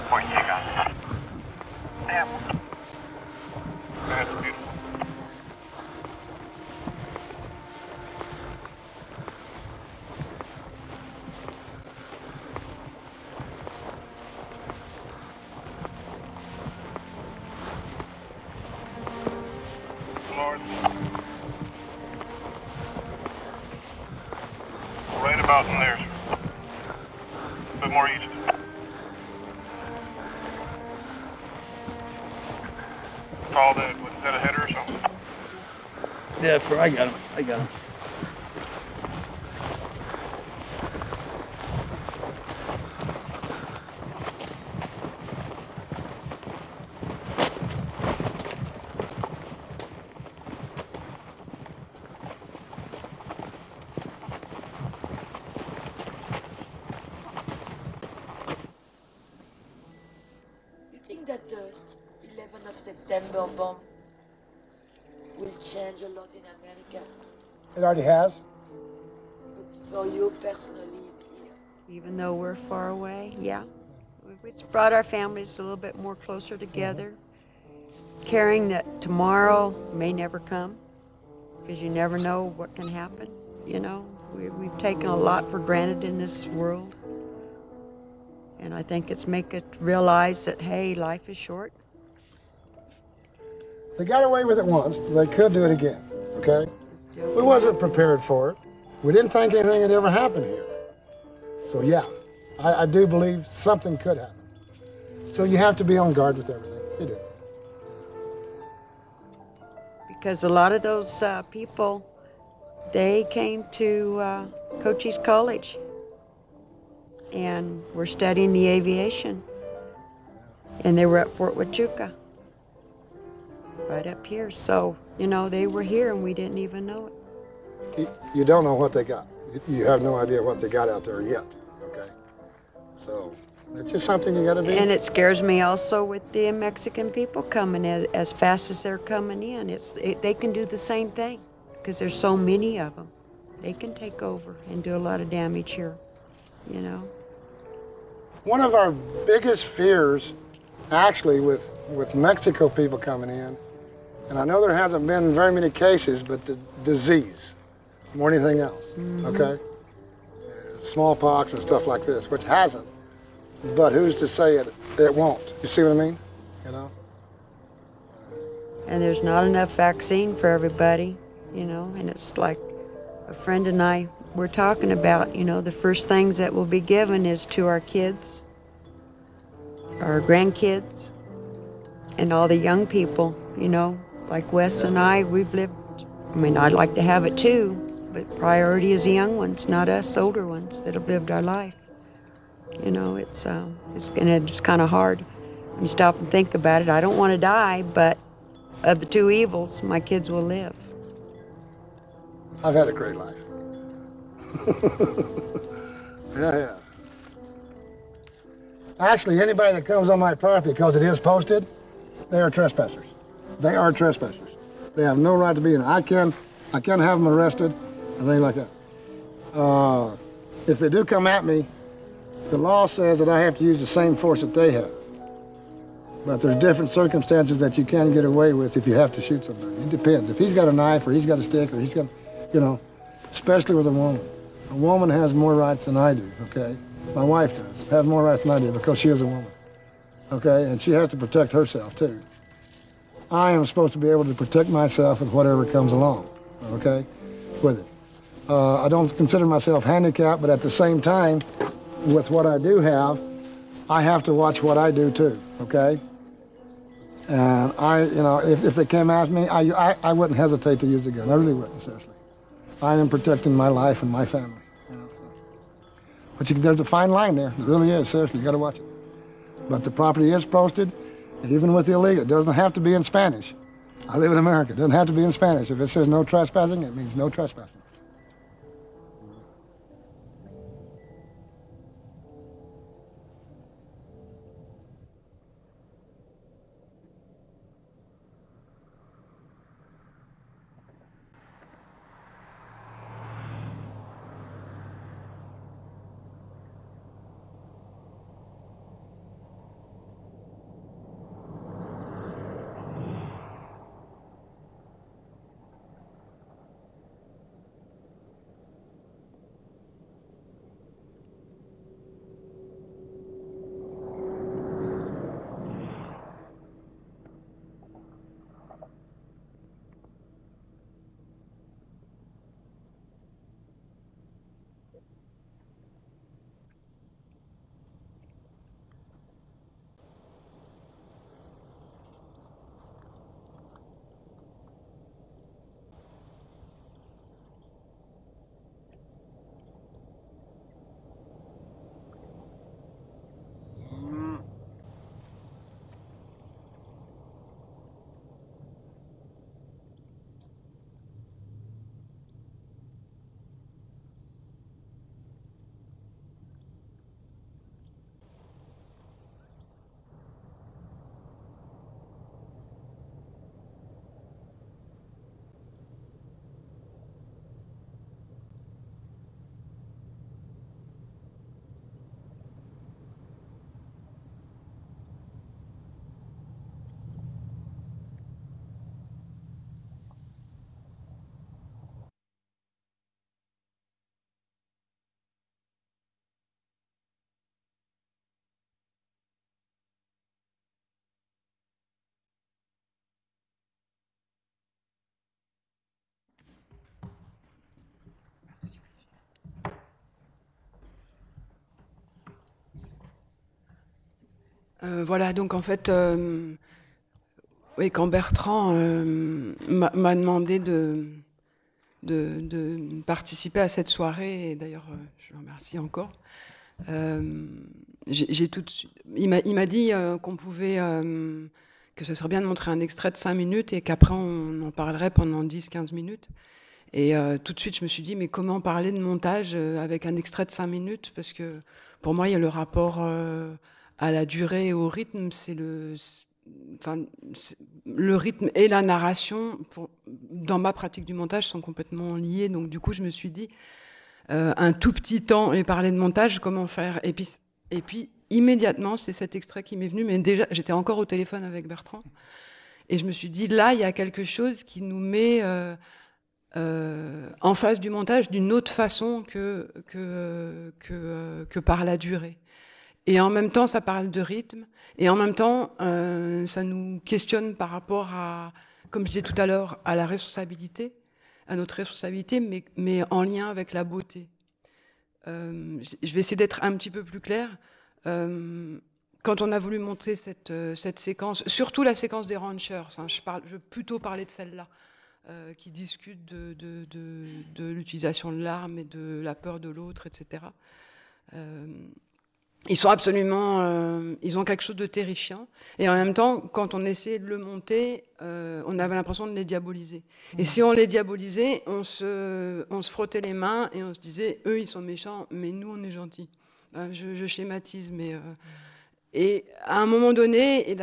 Boy, you got it. Damn. That's beautiful. North. Right about in there. A bit more east. Call that, was that a header or something? Yeah, sure, I got him. I got him. You think that the 11th of September bomb will change a lot in America? It already has. But for you personally here? Even though we're far away, yeah. It's brought our families a little bit more closer together, caring that tomorrow may never come, because you never know what can happen, you know. We've taken a lot for granted in this world, and I think it's make it realize that, hey, life is short. They got away with it once. They could do it again, okay? We wasn't prepared for it. We didn't think anything had ever happened here. So yeah, I do believe something could happen. So you have to be on guard with everything. You do. Because a lot of those people, they came to Cochise College and were studying the aviation. And they were at Fort Huachuca, right up here. So, you know, they were here and we didn't even know it. You don't know what they got. You have no idea what they got out there yet, okay? So it's just something you gotta be. And it scares me also with the Mexican people coming in as fast as they're coming in. They can do the same thing because there's so many of them. They can take over and do a lot of damage here, you know. One of our biggest fears, actually, with Mexico people coming in, and I know there hasn't been very many cases, but the disease, more than anything else, okay? Smallpox and stuff like this, which hasn't, but who's to say it won't? You see what I mean? You know? And there's not enough vaccine for everybody, you know, and it's like a friend and I were talking about, you know, the first things that will be given is to our kids, our grandkids, and all the young people, you know, like Wes and I, we've lived, I mean, I'd like to have it too, but priority is the young ones, not us older ones that have lived our life. You know, it's kind of hard when you stop and think about it. I don't want to die, but of the two evils, my kids will live. I've had a great life. Yeah. Actually, anybody that comes on my property because it is posted, they are trespassers. They are trespassers. They have no right to be in it. I can have them arrested and things like that. If they do come at me, the law says that I have to use the same force that they have. But there's different circumstances that you can get away with if you have to shoot somebody. It depends. If he's got a knife or he's got a stick or he's got, you know, especially with a woman. A woman has more rights than I do, okay? My wife does, has more rights than I do because she is a woman, okay? And she has to protect herself too. I am supposed to be able to protect myself with whatever comes along, okay, with it. I don't consider myself handicapped, but at the same time, with what I do have, I have to watch what I do too, okay? And you know, if they came at me, I wouldn't hesitate to use a gun. I really wouldn't, seriously. I am protecting my life and my family, you know. But there's a fine line there. There really is, seriously, you gotta watch it. But the property is posted, even with the illegal. It doesn't have to be in Spanish. I live in America, it doesn't have to be in Spanish. If it says no trespassing, it means no trespassing. Voilà, donc en fait, oui, quand Bertrand m'a demandé de participer à cette soirée, et d'ailleurs, je le remercie encore, j'ai tout de suite, il m'a dit qu'on pouvait, que ce serait bien de montrer un extrait de 5 minutes et qu'après on en parlerait pendant 10-15 minutes. Et tout de suite, je me suis dit, mais comment parler de montage avec un extrait de 5 minutes? Parce que pour moi, il y a le rapport à la durée et au rythme, c'est le rythme et la narration, dans ma pratique du montage, sont complètement liés. Donc du coup, je me suis dit, un tout petit temps et parler de montage, comment faire? Et puis immédiatement, c'est cet extrait qui m'est venu, mais déjà, j'étais encore au téléphone avec Bertrand, et je me suis dit, là, il y a quelque chose qui nous met en face du montage d'une autre façon que par la durée. Et en même temps, ça parle de rythme, et en même temps, ça nous questionne par rapport à, comme je disais tout à l'heure, à la responsabilité, à notre responsabilité, mais en lien avec la beauté. Je vais essayer d'être un petit peu plus claire. Quand on a voulu monter cette séquence, surtout la séquence des ranchers, je veux plutôt parler de celle-là, qui discute de l'utilisation de l'arme et de la peur de l'autre, etc. Ils sont absolument... ils ont quelque chose de terrifiant. Et en même temps, quand on essayait de le monter, on avait l'impression de les diaboliser. Et si on les diabolisait, on se frottait les mains et on se disait, eux, ils sont méchants, mais nous, on est gentils. Je schématise, mais... Et à un moment donné,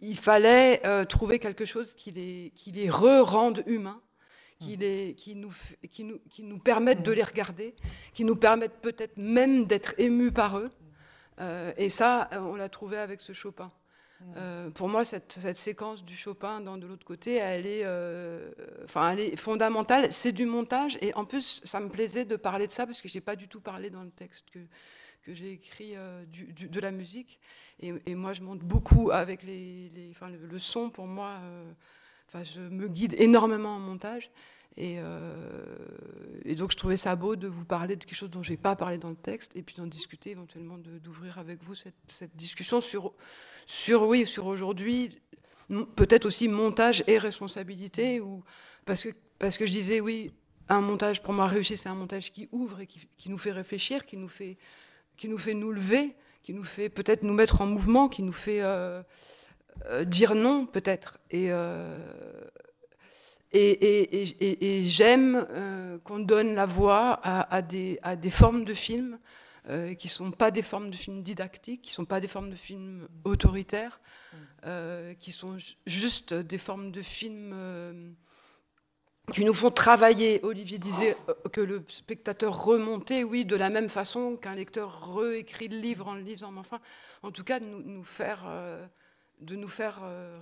il fallait trouver quelque chose qui les re-rende humains, qui nous permettent de les regarder, qui nous permettent peut-être même d'être émus par eux. Et ça, on l'a trouvé avec ce Chopin. Pour moi, cette séquence du Chopin dans De l'autre côté, elle est fondamentale. C'est du montage, et en plus, ça me plaisait de parler de ça, parce que je n'ai pas du tout parlé dans le texte que j'ai écrit de la musique. Et moi, je monte beaucoup avec le son. Pour moi, je me guide énormément en montage. Et donc, je trouvais ça beau de vous parler de quelque chose dont je n'ai pas parlé dans le texte, et puis d'en discuter, éventuellement d'ouvrir avec vous cette discussion sur aujourd'hui, peut-être aussi montage et responsabilité, parce que je disais, oui, un montage, pour moi, réussi, c'est un montage qui ouvre et qui nous fait réfléchir, qui nous fait nous lever, qui nous fait peut-être nous mettre en mouvement, qui nous fait dire non, peut-être. Et j'aime qu'on donne la voix à des formes de films qui ne sont pas des formes de films didactiques, qui ne sont pas des formes de films autoritaires, qui sont juste des formes de films qui nous font travailler. Olivier disait que le spectateur remontait, oui, de la même façon qu'un lecteur réécrit le livre en le lisant, mais enfin, en tout cas, de nous faire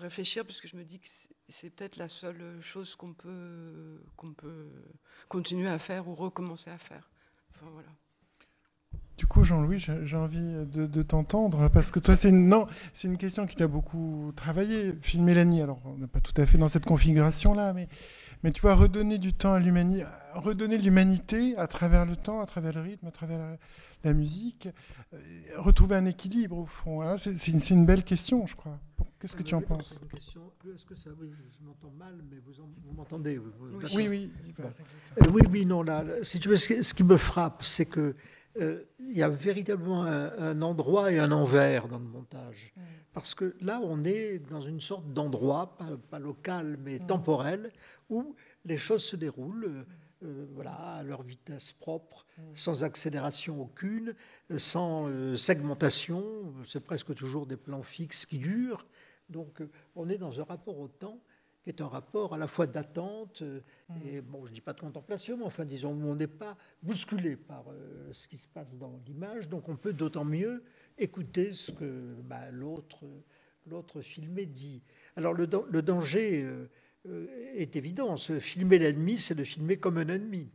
réfléchir, parce que je me dis que c'est peut-être la seule chose qu'on peut continuer à faire ou recommencer à faire. Enfin, voilà. Du coup, Jean-Louis, j'ai envie de t'entendre, parce que toi, c'est une question qui t'a beaucoup travaillé, filmer Mélanie. Alors, on n'est pas tout à fait dans cette configuration-là, mais tu vas redonner du temps à l'humanité, redonner de l'humanité à travers le temps, à travers le rythme, à travers la musique, retrouver un équilibre, au fond. Hein. C'est une belle question, je crois. Qu'est-ce que tu en penses? Une question. Est-ce que ça... Oui, je m'entends mal, mais vous m'entendez? Oui. Oui, non, là, si tu veux, ce qui me frappe, c'est que il y a véritablement un endroit et un envers dans le montage. Parce que là, on est dans une sorte d'endroit, pas local, mais temporel, où les choses se déroulent à leur vitesse propre, sans accélération aucune, sans segmentation. C'est presque toujours des plans fixes qui durent. Donc, on est dans un rapport au temps qui est un rapport à la fois d'attente et, bon, je ne dis pas de contemplation, mais enfin, disons, on n'est pas bousculé par ce qui se passe dans l'image, donc on peut d'autant mieux écouter ce que l'autre filmé dit. Alors, le danger est évident. Filmer l'ennemi, c'est le filmer comme un ennemi.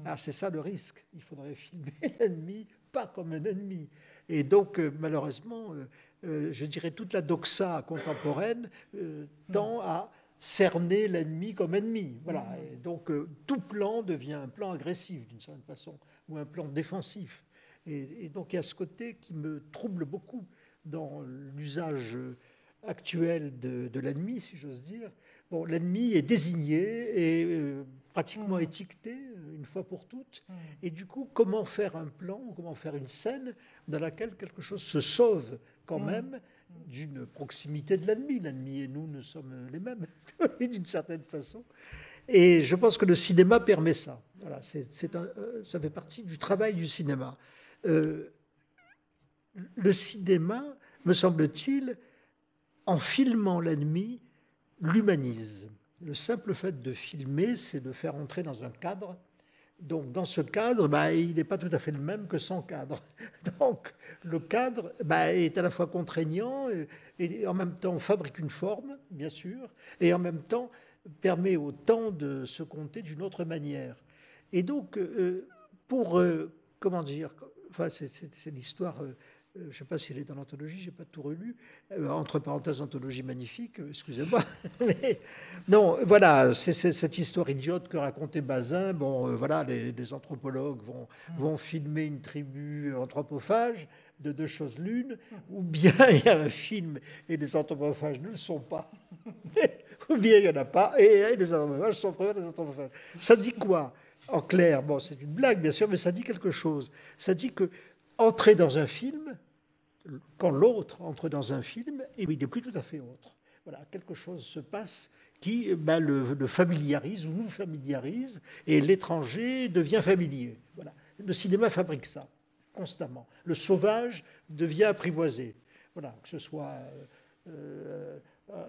Alors, c'est ça le risque. Il faudrait filmer l'ennemi pas comme un ennemi. Et donc, malheureusement, je dirais toute la doxa contemporaine tend à cerner l'ennemi comme ennemi. Voilà. Et donc, tout plan devient un plan agressif, d'une certaine façon, ou un plan défensif. Et donc il y a ce côté qui me trouble beaucoup dans l'usage actuel de l'ennemi, si j'ose dire. Bon, l'ennemi est désigné et pratiquement étiqueté une fois pour toutes. Et du coup, comment faire un plan, comment faire une scène dans laquelle quelque chose se sauve quand même d'une proximité de l'ennemi. L'ennemi et nous sommes les mêmes, d'une certaine façon. Et je pense que le cinéma permet ça. Voilà, ça fait partie du travail du cinéma. Le cinéma, me semble-t-il, en filmant l'ennemi, l'humanise. Le simple fait de filmer, c'est de faire entrer dans un cadre. Donc, dans ce cadre, il n'est pas tout à fait le même que sans cadre. Donc, le cadre est à la fois contraignant et en même temps fabrique une forme, bien sûr, et en même temps permet au temps de se compter d'une autre manière. Et donc, comment dire, enfin, c'est l'histoire... je ne sais pas si elle est dans l'anthologie, je n'ai pas tout relu. Entre parenthèses, anthologie magnifique, excusez-moi. Mais, non, voilà, c'est cette histoire idiote que racontait Bazin. Bon, voilà, les anthropologues vont filmer une tribu anthropophage de deux choses l'une, ou bien il y a un film et les anthropophages ne le sont pas, ou bien il n'y en a pas et les anthropophages sont prévus des anthropophages. Ça dit quoi? En clair, bon, c'est une blague, bien sûr, mais ça dit quelque chose. Ça dit que entrer dans un film, quand l'autre entre dans un film, il n'est plus tout à fait autre. Voilà, quelque chose se passe qui le familiarise ou nous familiarise, et l'étranger devient familier. Voilà. Le cinéma fabrique ça, constamment. Le sauvage devient apprivoisé. Voilà, que ce soit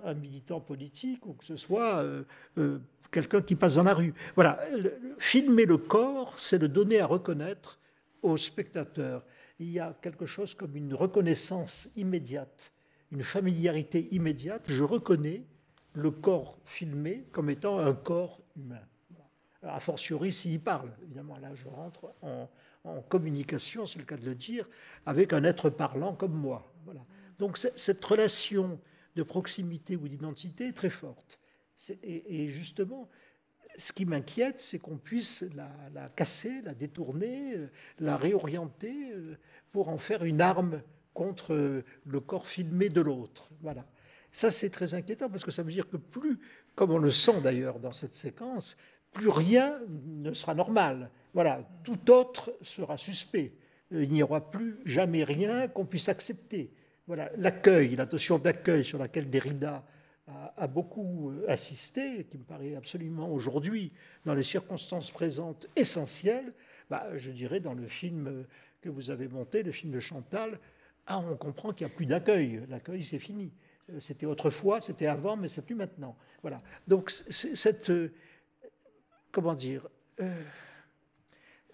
un militant politique ou que ce soit quelqu'un qui passe dans la rue. Voilà, filmer le corps, c'est le donner à reconnaître au spectateur. Il y a quelque chose comme une reconnaissance immédiate, une familiarité immédiate. Je reconnais le corps filmé comme étant un corps humain. Alors, a fortiori, s'il parle. Évidemment, là, je rentre en communication, c'est le cas de le dire, avec un être parlant comme moi. Voilà. Donc, cette relation de proximité ou d'identité est très forte. Et justement, ce qui m'inquiète, c'est qu'on puisse la casser, la détourner, la réorienter pour en faire une arme contre le corps filmé de l'autre. Voilà. Ça, c'est très inquiétant parce que ça veut dire que plus, comme on le sent d'ailleurs dans cette séquence, plus rien ne sera normal. Voilà, tout autre sera suspect. Il n'y aura plus jamais rien qu'on puisse accepter. Voilà, l'accueil, la notion d'accueil sur laquelle Derrida a beaucoup assisté, qui me paraît absolument aujourd'hui, dans les circonstances présentes, essentielles, je dirais dans le film que vous avez monté, le film de Chantal, on comprend qu'il n'y a plus d'accueil. L'accueil, c'est fini. C'était autrefois, c'était avant, mais c'est plus maintenant. Voilà. Donc,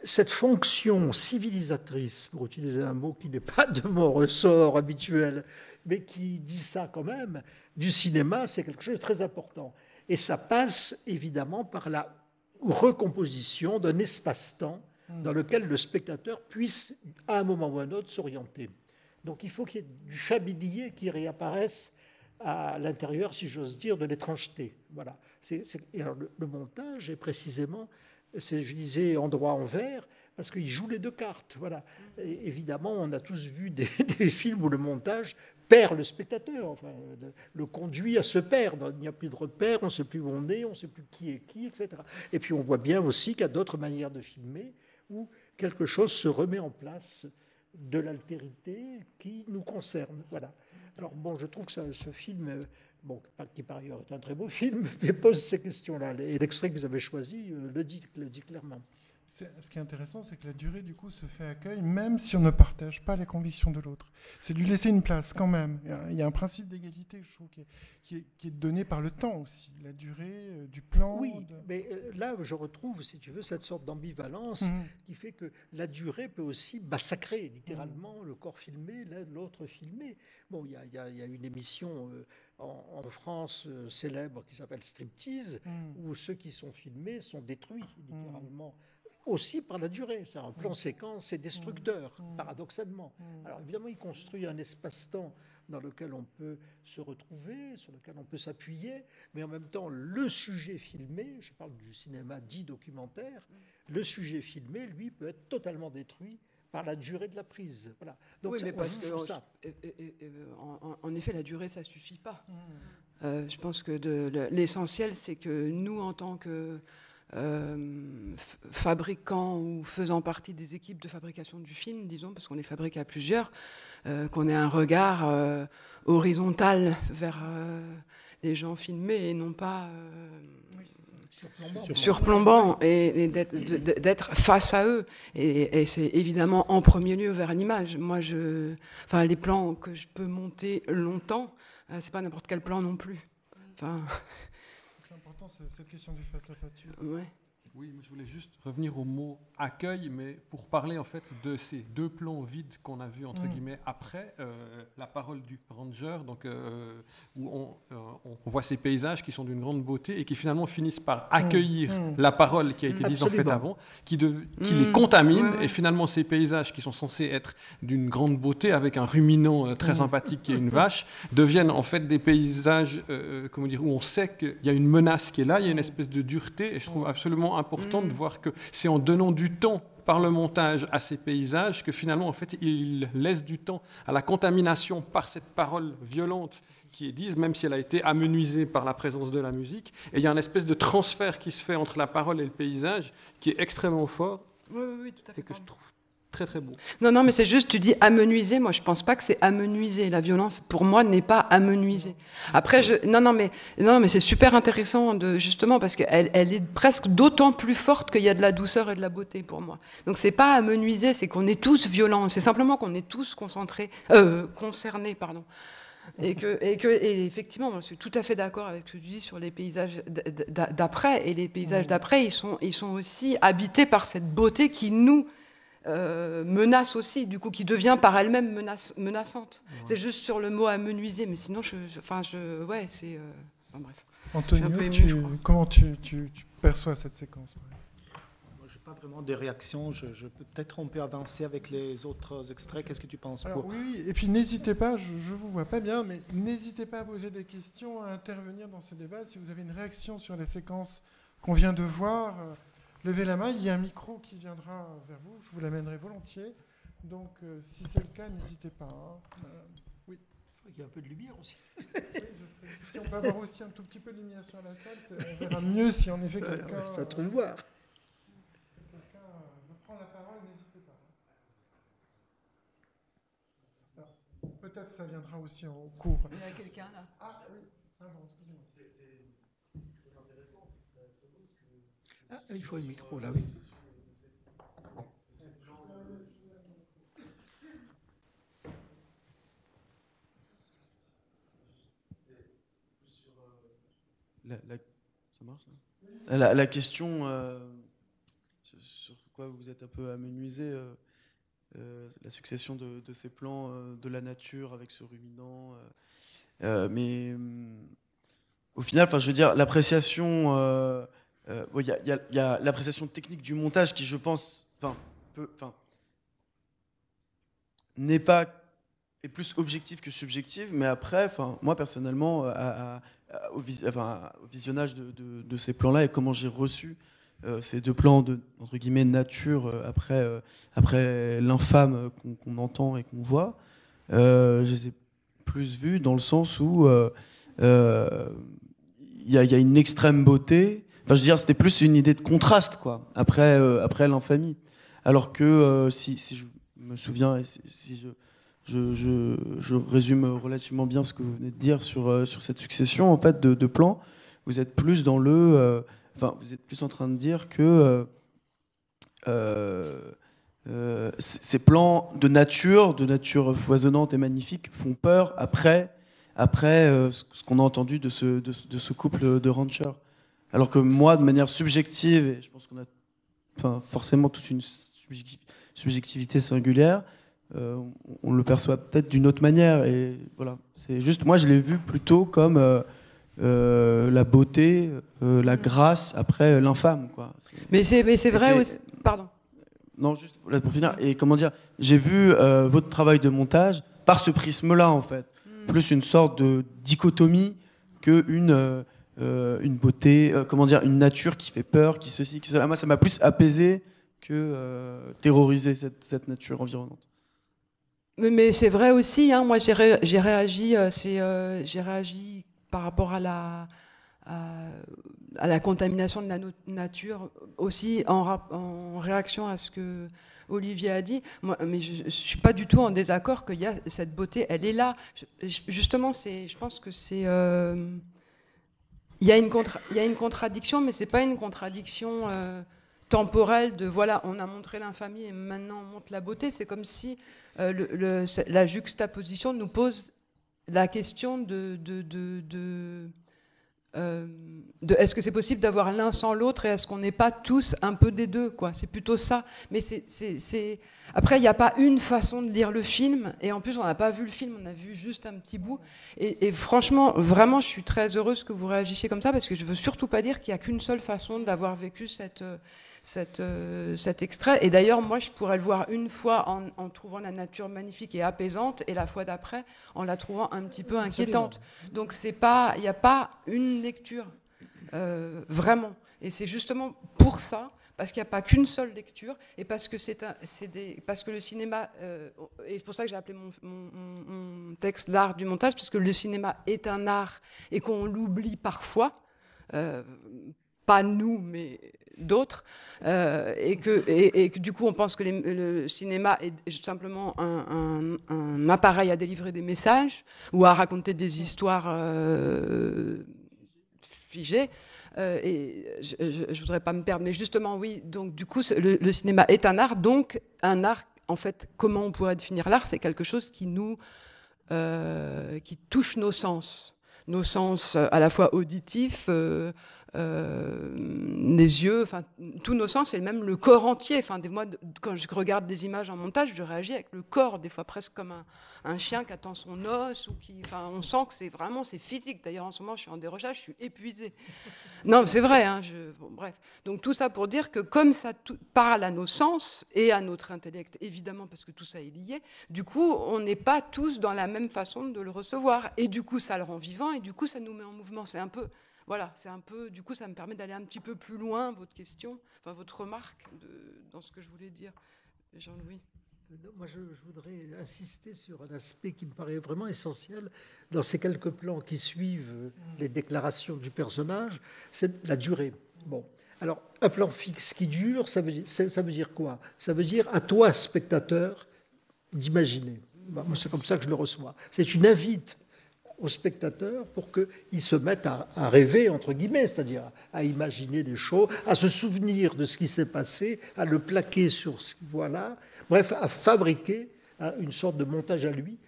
cette fonction civilisatrice, pour utiliser un mot qui n'est pas de mon ressort habituel, mais qui dit ça quand même, du cinéma, c'est quelque chose de très important. Et ça passe évidemment par la recomposition d'un espace-temps dans lequel le spectateur puisse, à un moment ou à un autre, s'orienter. Donc il faut qu'il y ait du familier qui réapparaisse à l'intérieur, si j'ose dire, de l'étrangeté. Voilà. Et alors, le montage est précisément, je disais, endroit-envers, parce qu'il joue les deux cartes. Voilà. Et évidemment, on a tous vu des films où le montage perd le spectateur, enfin, le conduit à se perdre. Il n'y a plus de repères, on ne sait plus où on est, on ne sait plus qui est qui, etc. Et puis on voit bien aussi qu'il y a d'autres manières de filmer où quelque chose se remet en place de l'altérité qui nous concerne. Voilà. Alors bon, je trouve que ce film, qui par ailleurs est un très beau film, mais pose ces questions-là. Et l'extrait que vous avez choisi le dit clairement. Ce qui est intéressant, c'est que la durée, du coup, se fait accueil, même si on ne partage pas les convictions de l'autre. C'est lui laisser une place, quand même. Il y a un principe d'égalité, je trouve, qui est donné par le temps aussi. La durée du plan. Oui, mais là, je retrouve, si tu veux, cette sorte d'ambivalence qui fait que la durée peut aussi massacrer, littéralement, le corps filmé, l'autre filmé. Bon, il y a une émission en France célèbre qui s'appelle Striptease, où ceux qui sont filmés sont détruits, littéralement. Aussi par la durée. C'est un plan séquence, c'est destructeur, paradoxalement. Alors évidemment, il construit un espace-temps dans lequel on peut se retrouver, sur lequel on peut s'appuyer, mais en même temps, le sujet filmé, je parle du cinéma dit documentaire, le sujet filmé, lui, peut être totalement détruit par la durée de la prise. Voilà. Donc oui, ça, mais parce que ça. en effet, la durée, ça suffit pas. Je pense que l'essentiel, c'est que nous, en tant que fabricants ou faisant partie des équipes de fabrication du film, disons, parce qu'on les fabrique à plusieurs, qu'on ait un regard horizontal vers les gens filmés et non pas surplombant et d'être face à eux. Et c'est évidemment en premier lieu vers l'image. Moi, les plans que je peux monter longtemps, c'est pas n'importe quel plan non plus. Enfin... C'est important cette question du face-à-face. Ouais. Oui, mais je voulais juste revenir au mot accueil, mais pour parler en fait de ces deux plans vides qu'on a vus entre guillemets après la parole du ranger, donc où on voit ces paysages qui sont d'une grande beauté et qui finalement finissent par accueillir la parole qui a été dite en fait avant, qui les contamine et finalement ces paysages qui sont censés être d'une grande beauté avec un ruminant très sympathique qui est une vache deviennent en fait des paysages comment dire, où on sait qu'il y a une menace qui est là, il y a une espèce de dureté et je trouve absolument important de voir que c'est en donnant du temps par le montage à ces paysages que finalement en fait il laisse du temps à la contamination par cette parole violente qui est dite, même si elle a été amenuisée par la présence de la musique, et il y a une espèce de transfert qui se fait entre la parole et le paysage qui est extrêmement fort. Oui, tout à fait. Et que je trouve très très beau. Non, mais c'est juste, tu dis amenuiser. Moi, je pense pas que c'est amenuiser. La violence, pour moi, n'est pas amenuisée. Après, non, mais c'est super intéressant justement parce qu'elle est presque d'autant plus forte qu'il y a de la douceur et de la beauté pour moi. Donc, c'est pas amenuiser, c'est qu'on est tous violents. C'est simplement qu'on est tous concernés, pardon. Et effectivement, moi, je suis tout à fait d'accord avec ce que tu dis sur les paysages d'après. Et les paysages d'après, ils sont aussi habités par cette beauté qui nous menace aussi, du coup, qui devient par elle-même menaçante. Ouais. C'est juste sur le mot amenuiser, mais sinon, bref. Antonio, comment tu perçois cette séquence? Moi, je n'ai pas vraiment de réaction. Peut-être on peut avancer avec les autres extraits. Qu'est-ce que tu penses? Oui, et puis n'hésitez pas, je ne vous vois pas bien, mais n'hésitez pas à poser des questions, à intervenir dans ce débat. Si vous avez une réaction sur les séquences qu'on vient de voir, levez la main, il y a un micro qui viendra vers vous, je vous l'amènerai volontiers. Donc, si c'est le cas, n'hésitez pas. Oui. Il y a un peu de lumière aussi. Si on peut avoir aussi un tout petit peu de lumière sur la salle, on verra mieux si en effet quelqu'un... C'est à trop le voir. Quelqu'un veut prendre la parole, n'hésitez pas. Peut-être ça viendra aussi en cours. Il y a quelqu'un là. Ah oui, c'est bon, excusez-moi. C'est intéressant. Ah, il faut un micro, là, oui. Ça marche, ça la question sur quoi vous êtes un peu amenuisé, la succession de ces plans de la nature avec ce ruminant. Mais au final, je veux dire, l'appréciation... il y a l'appréciation technique du montage qui, je pense, est plus objective que subjective, mais après, moi personnellement, au visionnage de ces plans-là et comment j'ai reçu ces deux plans de, entre guillemets, nature après l'infâme qu'on entend et qu'on voit, je les ai plus vus dans le sens où il y a une extrême beauté. Je veux dire, c'était plus une idée de contraste, quoi, après l'infamie. Alors que, si je me souviens, et si je résume relativement bien ce que vous venez de dire sur cette succession en fait, de plans, vous êtes plus dans vous êtes plus en train de dire que ces plans de nature foisonnante et magnifique, font peur après ce qu'on a entendu de ce couple de ranchers. Alors que moi, de manière subjective, et je pense qu'on a forcément toute une subjectivité singulière, on le perçoit peut-être d'une autre manière. Et voilà, c'est juste, moi, je l'ai vu plutôt comme la beauté, la grâce après l'infâme, quoi. Mais c'est vrai aussi. Pardon. Non, juste pour finir. Et comment dire, j'ai vu votre travail de montage par ce prisme-là, en fait, plus une sorte de dichotomie que une beauté, une nature qui fait peur, qui ceci, qui cela. Moi, ça m'a plus apaisé que terroriser cette nature environnante. Mais c'est vrai aussi, hein, moi j'ai réagi par rapport à la contamination de la nature, aussi en réaction à ce que Olivier a dit. Moi, mais je ne suis pas du tout en désaccord qu'il y a cette beauté, elle est là. Justement, je pense que c'est... il y a une contradiction, mais ce n'est pas une contradiction temporelle de voilà, on a montré l'infamie et maintenant on montre la beauté. C'est comme si la juxtaposition nous pose la question de est-ce que c'est possible d'avoir l'un sans l'autre et est-ce qu'on n'est pas tous un peu des deux, quoi. C'est plutôt ça. Mais après, il n'y a pas une façon de lire le film, et en plus, on n'a pas vu le film, on a vu juste un petit bout. Et franchement, vraiment, je suis très heureuse que vous réagissiez comme ça, parce que je ne veux surtout pas dire qu'il n'y a qu'une seule façon d'avoir vécu cet extrait. Et d'ailleurs, moi, je pourrais le voir une fois en trouvant la nature magnifique et apaisante, et la fois d'après en la trouvant un petit peu inquiétante. Donc, il n'y a pas une lecture, vraiment. Et c'est justement pour ça, parce qu'il n'y a pas qu'une seule lecture, et parce que, parce que le cinéma, et c'est pour ça que j'ai appelé mon texte l'art du montage, parce que le cinéma est un art, et qu'on l'oublie parfois, pas nous, mais d'autres, et que du coup on pense que le cinéma est simplement un appareil à délivrer des messages ou à raconter des histoires figées. Et je voudrais pas me perdre, mais justement oui, donc du coup le cinéma est un art, donc un art, en fait, comment on pourrait définir l'art? C'est quelque chose qui touche nos sens à la fois auditifs, les yeux, enfin tous nos sens, et même le corps entier. Enfin, moi, quand je regarde des images en montage, je réagis avec le corps, des fois presque comme un chien qui attend son os, ou enfin, on sent que c'est physique. D'ailleurs, en ce moment, je suis en dérochage, je suis épuisée. Non, c'est vrai. Hein, bon, bref. Donc tout ça pour dire que comme ça parle à nos sens et à notre intellect, évidemment, parce que tout ça est lié. Du coup, on n'est pas tous dans la même façon de le recevoir, et du coup, ça le rend vivant, et du coup, ça nous met en mouvement. C'est un peu Voilà, c'est un peu, du coup, ça me permet d'aller un petit peu plus loin, votre question, enfin votre remarque dans ce que je voulais dire, Jean-Louis. Moi, je voudrais insister sur un aspect qui me paraît vraiment essentiel dans ces quelques plans qui suivent les déclarations du personnage, c'est la durée. Bon, alors, un plan fixe qui dure, ça veut dire quoi? Ça veut dire à toi, spectateur, d'imaginer. Moi, c'est comme ça que je le reçois. C'est une invite aux spectateurs pour qu'ils se mettent à rêver, entre guillemets, c'est-à-dire à imaginer des choses, à se souvenir de ce qui s'est passé, à le plaquer sur ce qu'il voit là, bref, à fabriquer une sorte de montage à lui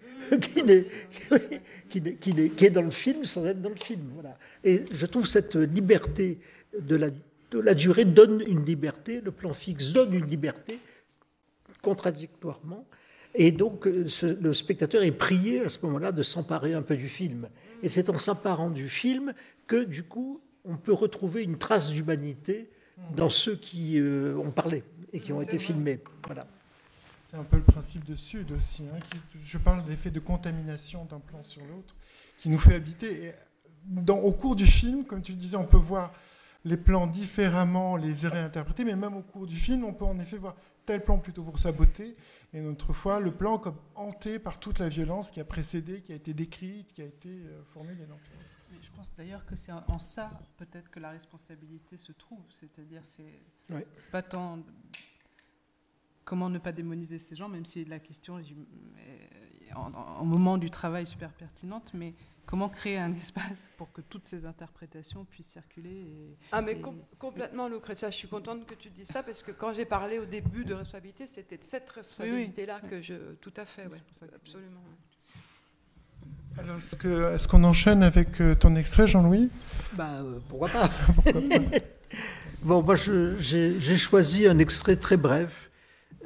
qui est dans le film sans être dans le film. Voilà. Et je trouve cette liberté de la durée donne une liberté, le plan fixe donne une liberté, contradictoirement. Et donc, le spectateur est prié à ce moment-là de s'emparer un peu du film. Et c'est en s'emparant du film que, du coup, on peut retrouver une trace d'humanité dans ceux qui ont parlé et qui ont été filmés. Voilà. C'est un peu le principe de Sud aussi. Hein, je parle de l'effet de contamination d'un plan sur l'autre qui nous fait habiter. Et au cours du film, comme tu le disais, on peut voir les plans différemment, les réinterpréter, mais même au cours du film, on peut en effet voir tel plan plutôt pour sa beauté, et une autre fois, le plan comme hanté par toute la violence qui a précédé, qui a été décrite, qui a été formulée. Je pense d'ailleurs que c'est en ça, peut-être, que la responsabilité se trouve. C'est-à-dire, c'est pas tant comment ne pas démoniser ces gens, même si la question est en moment du travail super pertinente, mais comment créer un espace pour que toutes ces interprétations puissent circuler complètement, Lucrezia, je suis contente que tu dises ça, parce que quand j'ai parlé au début de responsabilité, c'était de cette responsabilité-là que je... Tout à fait, oui, absolument. Alors, est-ce qu'on enchaîne avec ton extrait, Jean-Louis ? Pourquoi pas. Bon, moi, j'ai choisi un extrait très bref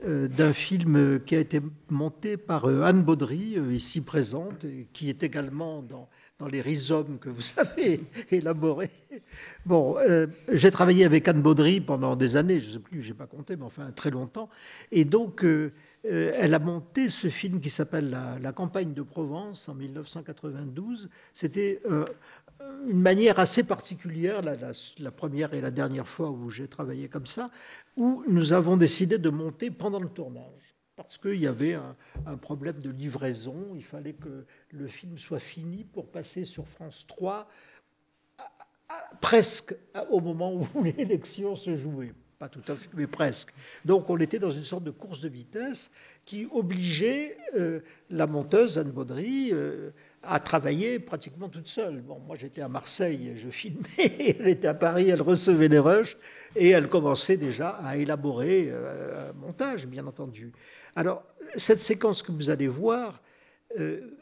d'un film qui a été monté par Anne Baudry, ici présente, et qui est également dans les rhizomes que vous avez élaborés. Bon, j'ai travaillé avec Anne Baudry pendant des années, je ne sais plus, je n'ai pas compté, mais enfin très longtemps. Et donc, elle a monté ce film qui s'appelle la campagne de Provence en 1992. C'était une manière assez particulière, la première et la dernière fois où j'ai travaillé comme ça, où nous avons décidé de monter pendant le tournage. Parce qu'il y avait un problème de livraison, il fallait que le film soit fini pour passer sur France 3 presque au moment où l'élection se jouait. Pas tout à fait, mais presque. Donc on était dans une sorte de course de vitesse qui obligeait la monteuse Anne Baudry à travailler pratiquement toute seule. Bon, moi j'étais à Marseille, je filmais, elle était à Paris, elle recevait les rushs et elle commençait déjà à élaborer un montage, bien entendu. Alors, cette séquence que vous allez voir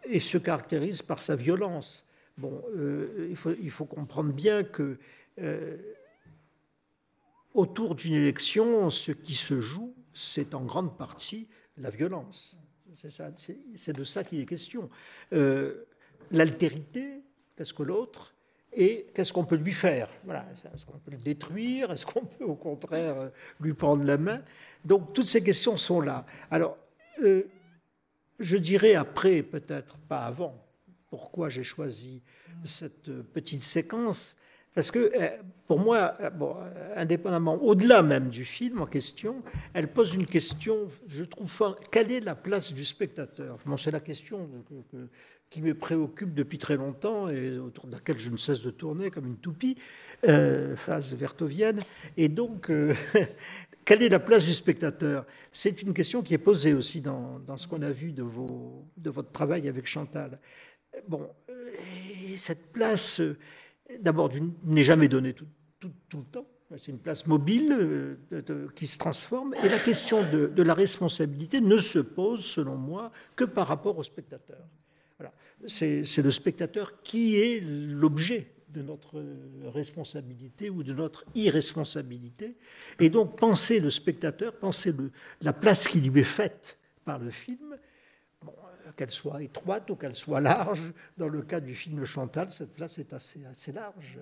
et se caractérise par sa violence. Bon, il faut comprendre bien que autour d'une élection, ce qui se joue, c'est en grande partie la violence. C'est de ça qu'il est question. L'altérité, qu'est-ce que l'autre et qu'est-ce qu'on peut lui faire? Voilà. Est-ce qu'on peut le détruire? Est-ce qu'on peut au contraire lui prendre la main? Donc toutes ces questions sont là. Alors, je dirais après, peut-être pas avant, pourquoi j'ai choisi cette petite séquence. Parce que pour moi, bon, indépendamment, au-delà même du film en question, elle pose une question, je trouve forte. Quelle est la place du spectateur? Bon, c'est la question qui me préoccupe depuis très longtemps et autour de laquelle je ne cesse de tourner comme une toupie, phase vertovienne. Et donc, quelle est la place du spectateur? C'est une question qui est posée aussi dans ce qu'on a vu de votre travail avec Chantal. Bon, et cette place... D'abord, n'est jamais donnée tout le temps. C'est une place mobile qui se transforme. Et la question de la responsabilité ne se pose, selon moi, que par rapport au spectateur. Voilà. C'est le spectateur qui est l'objet de notre responsabilité ou de notre irresponsabilité. Et donc, penser le spectateur, penser la place qui lui est faite par le film, qu'elle soit étroite ou qu'elle soit large. Dans le cas du film Chantal, cette place est assez large.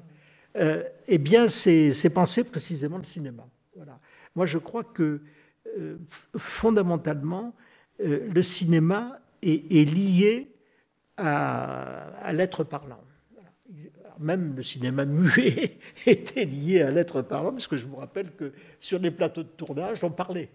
Eh bien, c'est penser précisément le cinéma. Voilà. Moi, je crois que fondamentalement, le cinéma est lié à l'être parlant. Alors, même le cinéma muet était lié à l'être parlant, parce que je vous rappelle que sur les plateaux de tournage, on parlait.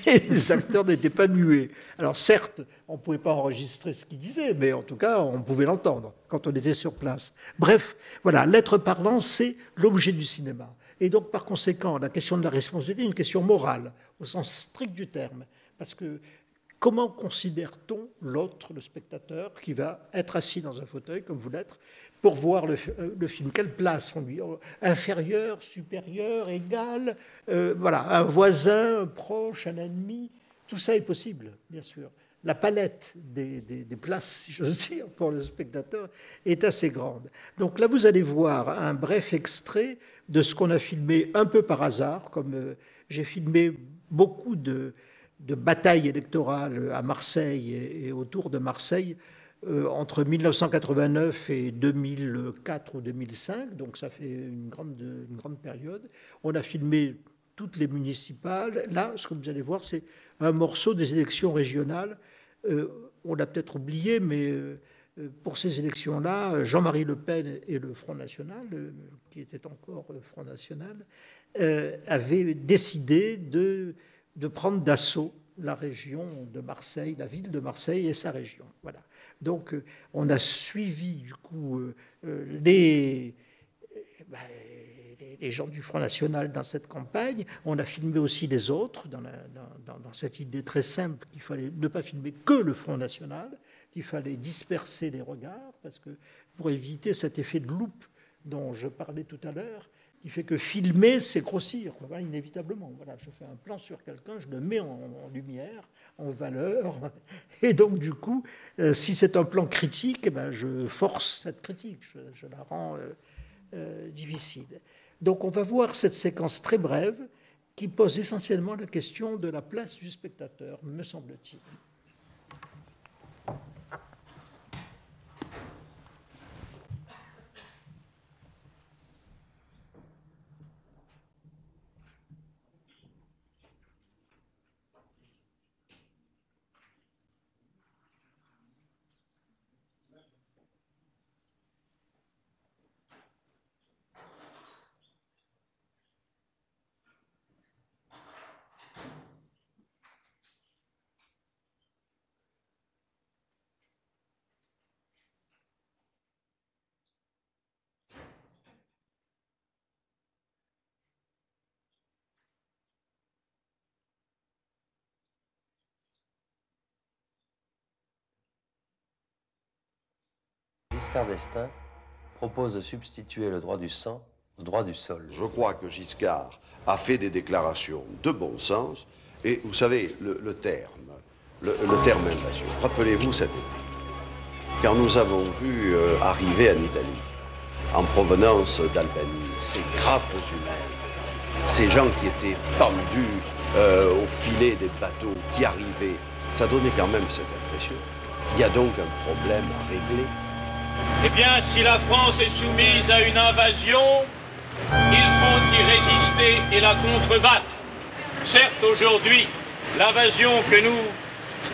Les acteurs n'étaient pas muets. Alors certes, on ne pouvait pas enregistrer ce qu'ils disaient, mais en tout cas, on pouvait l'entendre quand on était sur place. Bref, voilà, l'être parlant, c'est l'objet du cinéma. Et donc, par conséquent, la question de la responsabilité est une question morale, au sens strict du terme. Parce que comment considère-t-on l'autre, le spectateur, qui va être assis dans un fauteuil, comme vous l'êtes, pour voir le film? Quelle place on lui? Inférieure, supérieure, égale, voilà, un voisin, un proche, un ennemi, tout ça est possible, bien sûr. La palette des places, si j'ose dire, pour le spectateur est assez grande. Donc là, vous allez voir un bref extrait de ce qu'on a filmé un peu par hasard, comme j'ai filmé beaucoup de batailles électorales à Marseille et autour de Marseille, entre 1989 et 2004 ou 2005, donc ça fait une grande période. On a filmé toutes les municipales. Là, ce que vous allez voir, c'est un morceau des élections régionales. On l'a peut-être oublié, mais pour ces élections-là, Jean-Marie Le Pen et le Front National, qui était encore le Front National, avaient décidé de prendre d'assaut la région de Marseille, la ville de Marseille et sa région. Voilà. Donc, on a suivi, du coup, les gens du Front National dans cette campagne. On a filmé aussi les autres, dans cette idée très simple qu'il fallait ne pas filmer que le Front National, qu'il fallait disperser les regards, parce que pour éviter cet effet de loupe dont je parlais tout à l'heure, qui fait que filmer, c'est grossir, inévitablement. Voilà, je fais un plan sur quelqu'un, je le mets en lumière, en valeur, et donc du coup, si c'est un plan critique, eh ben, je force cette critique, je la rends difficile. Donc on va voir cette séquence très brève qui pose essentiellement la question de la place du spectateur, me semble-t-il. Giscard d'Estaing propose de substituer le droit du sang au droit du sol. Je crois que Giscard a fait des déclarations de bon sens. Et vous savez, le terme invasion, rappelez-vous cet été, quand nous avons vu arriver en Italie, en provenance d'Albanie, ces grappes humaines, ces gens qui étaient pendus au filet des bateaux qui arrivaient, ça donnait quand même cette impression. Il y a donc un problème à régler. Eh bien, si la France est soumise à une invasion, il faut y résister et la contrebattre. Certes, aujourd'hui, l'invasion que nous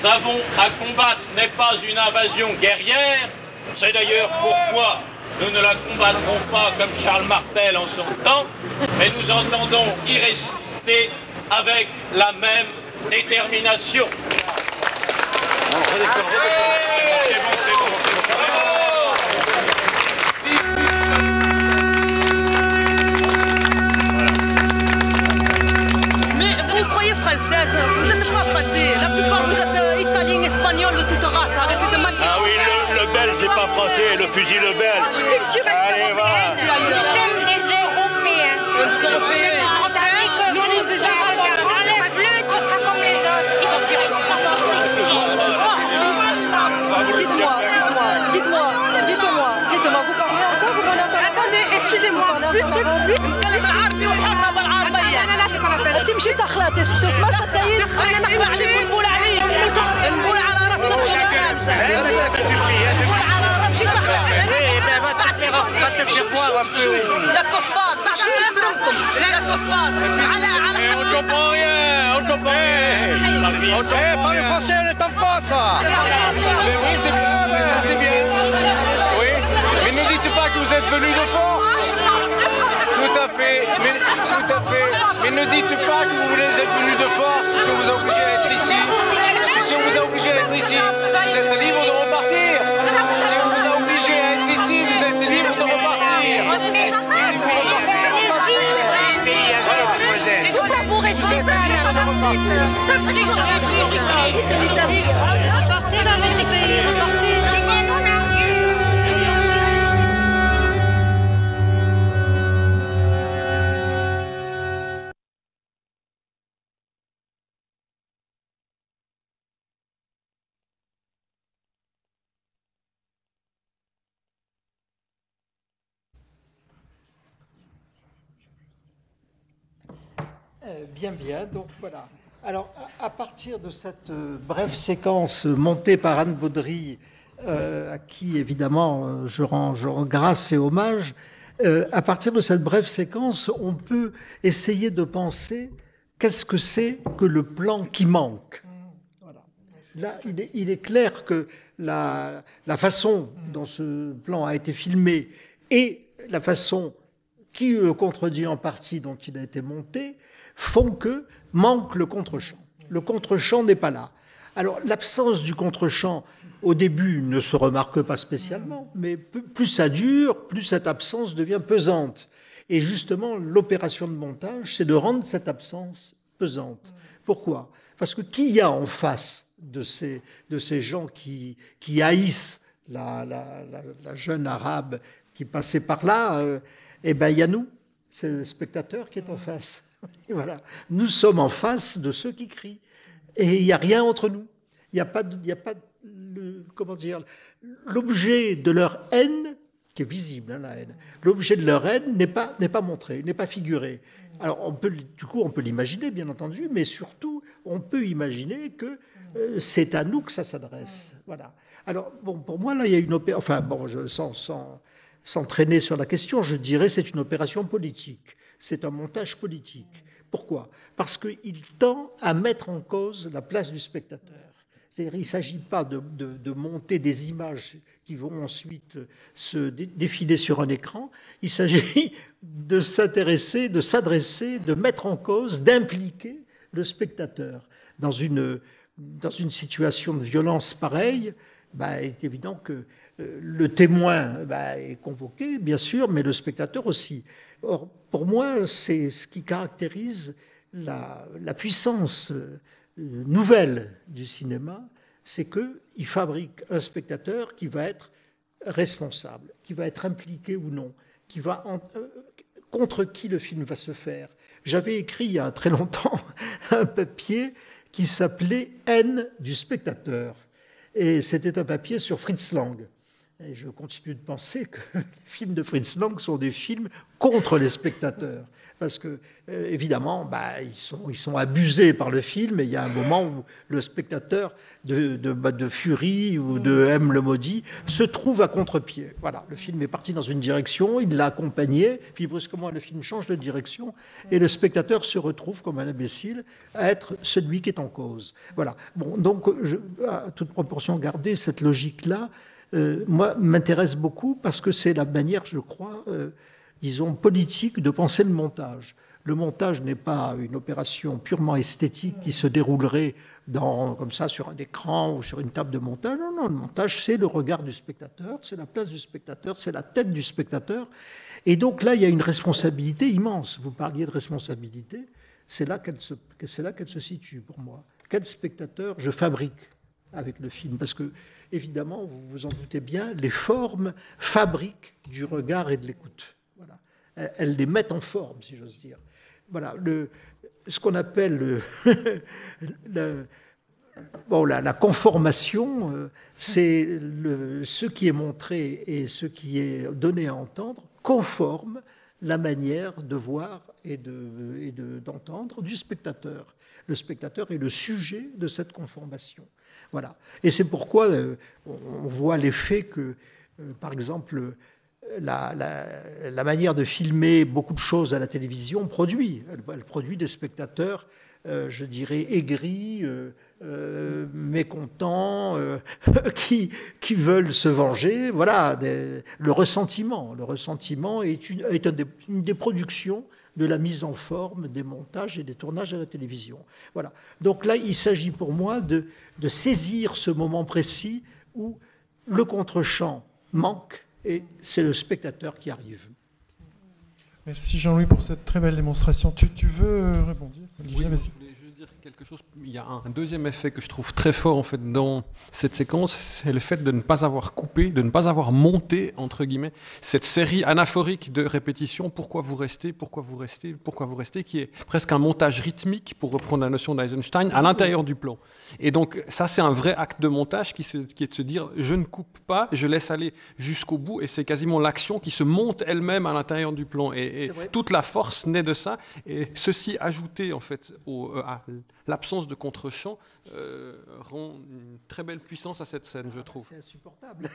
avons à combattre n'est pas une invasion guerrière. C'est d'ailleurs pourquoi nous ne la combattrons pas comme Charles Martel en son temps, mais nous entendons y résister avec la même détermination. Française, vous n'êtes pas français, la plupart vous êtes italiens, espagnols de toute race, arrêtez de mentir. Ah oui, le belge c'est pas français, le fusil le belge. Allez, va. Nous sommes des Européens. Des Européens. Nous déjà enlève-le, tu seras comme les autres. Dites-moi, vous parlez encore, vous parlez encore. Attendez, excusez-moi, تمشي تخلى تسمعش تتكيل انا نحن عليكم نقول عليك نقول على راسك تمشي نقول على راسك تخلى يا كفار تمشي نضربكم يا كفار على Parlez français, on n'entend pas ça. Mais oui, c'est bien, mais ça c'est bien. Oui, mais ne dites pas que vous êtes venus de force. Tout à fait, mais ne dites pas que vous êtes venus de force, que vous êtes obligés à être ici. Si on vous a obligé à être ici, vous êtes libre de repartir. Si on vous a obligé à être ici, vous êtes libre de repartir. Si vous repartez, et pourquoi vous restez repartez dans votre pays, repartez. Bien, donc voilà. Alors, à partir de cette brève séquence montée par Anne Baudry, à qui, évidemment, je rends grâce et hommage, à partir de cette brève séquence, on peut essayer de penser qu'est-ce que c'est que le plan qui manque. Voilà. Là, il est clair que la façon dont ce plan a été filmé et la façon qui le contredit en partie dont il a été monté font que manque le contre-champ. Le contre-champ n'est pas là. Alors, l'absence du contre-champ, au début, ne se remarque pas spécialement, mais plus ça dure, plus cette absence devient pesante. Et justement, l'opération de montage, c'est de rendre cette absence pesante. Pourquoi ? Parce que qui y a en face de ces gens qui haïssent la jeune arabe qui passait par là, eh bien, il y a nous, c'est le spectateur qui est en face. Et voilà, nous sommes en face de ceux qui crient. Et il n'y a rien entre nous. Il n'y a pas, l'objet de leur haine, qui est visible, hein, la haine, l'objet de leur haine n'est pas montré, n'est pas figuré. Alors, on peut l'imaginer, bien entendu, mais surtout, on peut imaginer que c'est à nous que ça s'adresse. Voilà. Alors, bon, pour moi, là, il y a une opération, enfin, bon, sans traîner sur la question, je dirais c'est une opération politique. C'est un montage politique. Pourquoi ? Parce qu'il tend à mettre en cause la place du spectateur. C'est-à-dire qu'il ne s'agit pas de monter des images qui vont ensuite se défiler sur un écran. Il s'agit de s'intéresser, de s'adresser, de mettre en cause, d'impliquer le spectateur. Dans une situation de violence pareille, il est évident que le témoin est convoqué, bien sûr, mais le spectateur aussi. Or, pour moi, c'est ce qui caractérise la puissance nouvelle du cinéma, c'est qu'il fabrique un spectateur qui va être responsable, qui va être impliqué ou non, contre qui le film va se faire. J'avais écrit il y a très longtemps un papier qui s'appelait « Haine du spectateur ». Et c'était un papier sur Fritz Lang. Et je continue de penser que les films de Fritz Lang sont des films contre les spectateurs. Parce que, évidemment, ils sont abusés par le film, et il y a un moment où le spectateur de Fury ou de M. le Maudit se trouve à contre-pied. Voilà, le film est parti dans une direction, il l'a accompagné, puis brusquement le film change de direction, et le spectateur se retrouve comme un imbécile à être celui qui est en cause. Voilà. Bon, donc, à toute proportion gardée, cette logique-là, moi, m'intéresse beaucoup parce que c'est la manière, je crois, disons, politique de penser le montage. Le montage n'est pas une opération purement esthétique qui se déroulerait comme ça sur un écran ou sur une table de montage. Non, non, le montage, c'est le regard du spectateur, c'est la place du spectateur, c'est la tête du spectateur. Et donc là, il y a une responsabilité immense. Vous parliez de responsabilité, c'est là qu'elle se situe pour moi. Quel spectateur je fabrique avec le film? Parce que, évidemment, vous vous en doutez bien, les formes fabriquent du regard et de l'écoute. Voilà. Elles les mettent en forme, si j'ose dire. Voilà, ce qu'on appelle la conformation, c'est ce qui est montré et ce qui est donné à entendre conforme la manière de voir et d'entendre du spectateur. Le spectateur est le sujet de cette conformation. Voilà. Et c'est pourquoi on voit l'effet que, par exemple, la manière de filmer beaucoup de choses à la télévision produit. Elle produit des spectateurs, je dirais, aigris, mécontents, qui veulent se venger. Voilà, le ressentiment. Le ressentiment est une des productions de la mise en forme des montages et des tournages à la télévision. Voilà. Donc là, il s'agit pour moi de saisir ce moment précis où le contre-champ manque et c'est le spectateur qui arrive. Merci Jean-Louis pour cette très belle démonstration. Tu veux rebondir, Olivier? Oui, je voulais juste dire quelque chose. Il y a un deuxième effet que je trouve très fort en fait dans cette séquence, c'est le fait de ne pas avoir coupé, de ne pas avoir monté entre guillemets cette série anaphorique de répétitions. Pourquoi vous restez, pourquoi vous restez, pourquoi vous restez, qui est presque un montage rythmique pour reprendre la notion d'Eisenstein à l'intérieur du plan. Et donc ça c'est un vrai acte de montage qui est de se dire je ne coupe pas, je laisse aller jusqu'au bout et c'est quasiment l'action qui se monte elle-même à l'intérieur du plan et toute la force naît de ça et ceci ajouté en fait à l'absence de contre-champ rend une très belle puissance à cette scène, je trouve. C'est insupportable.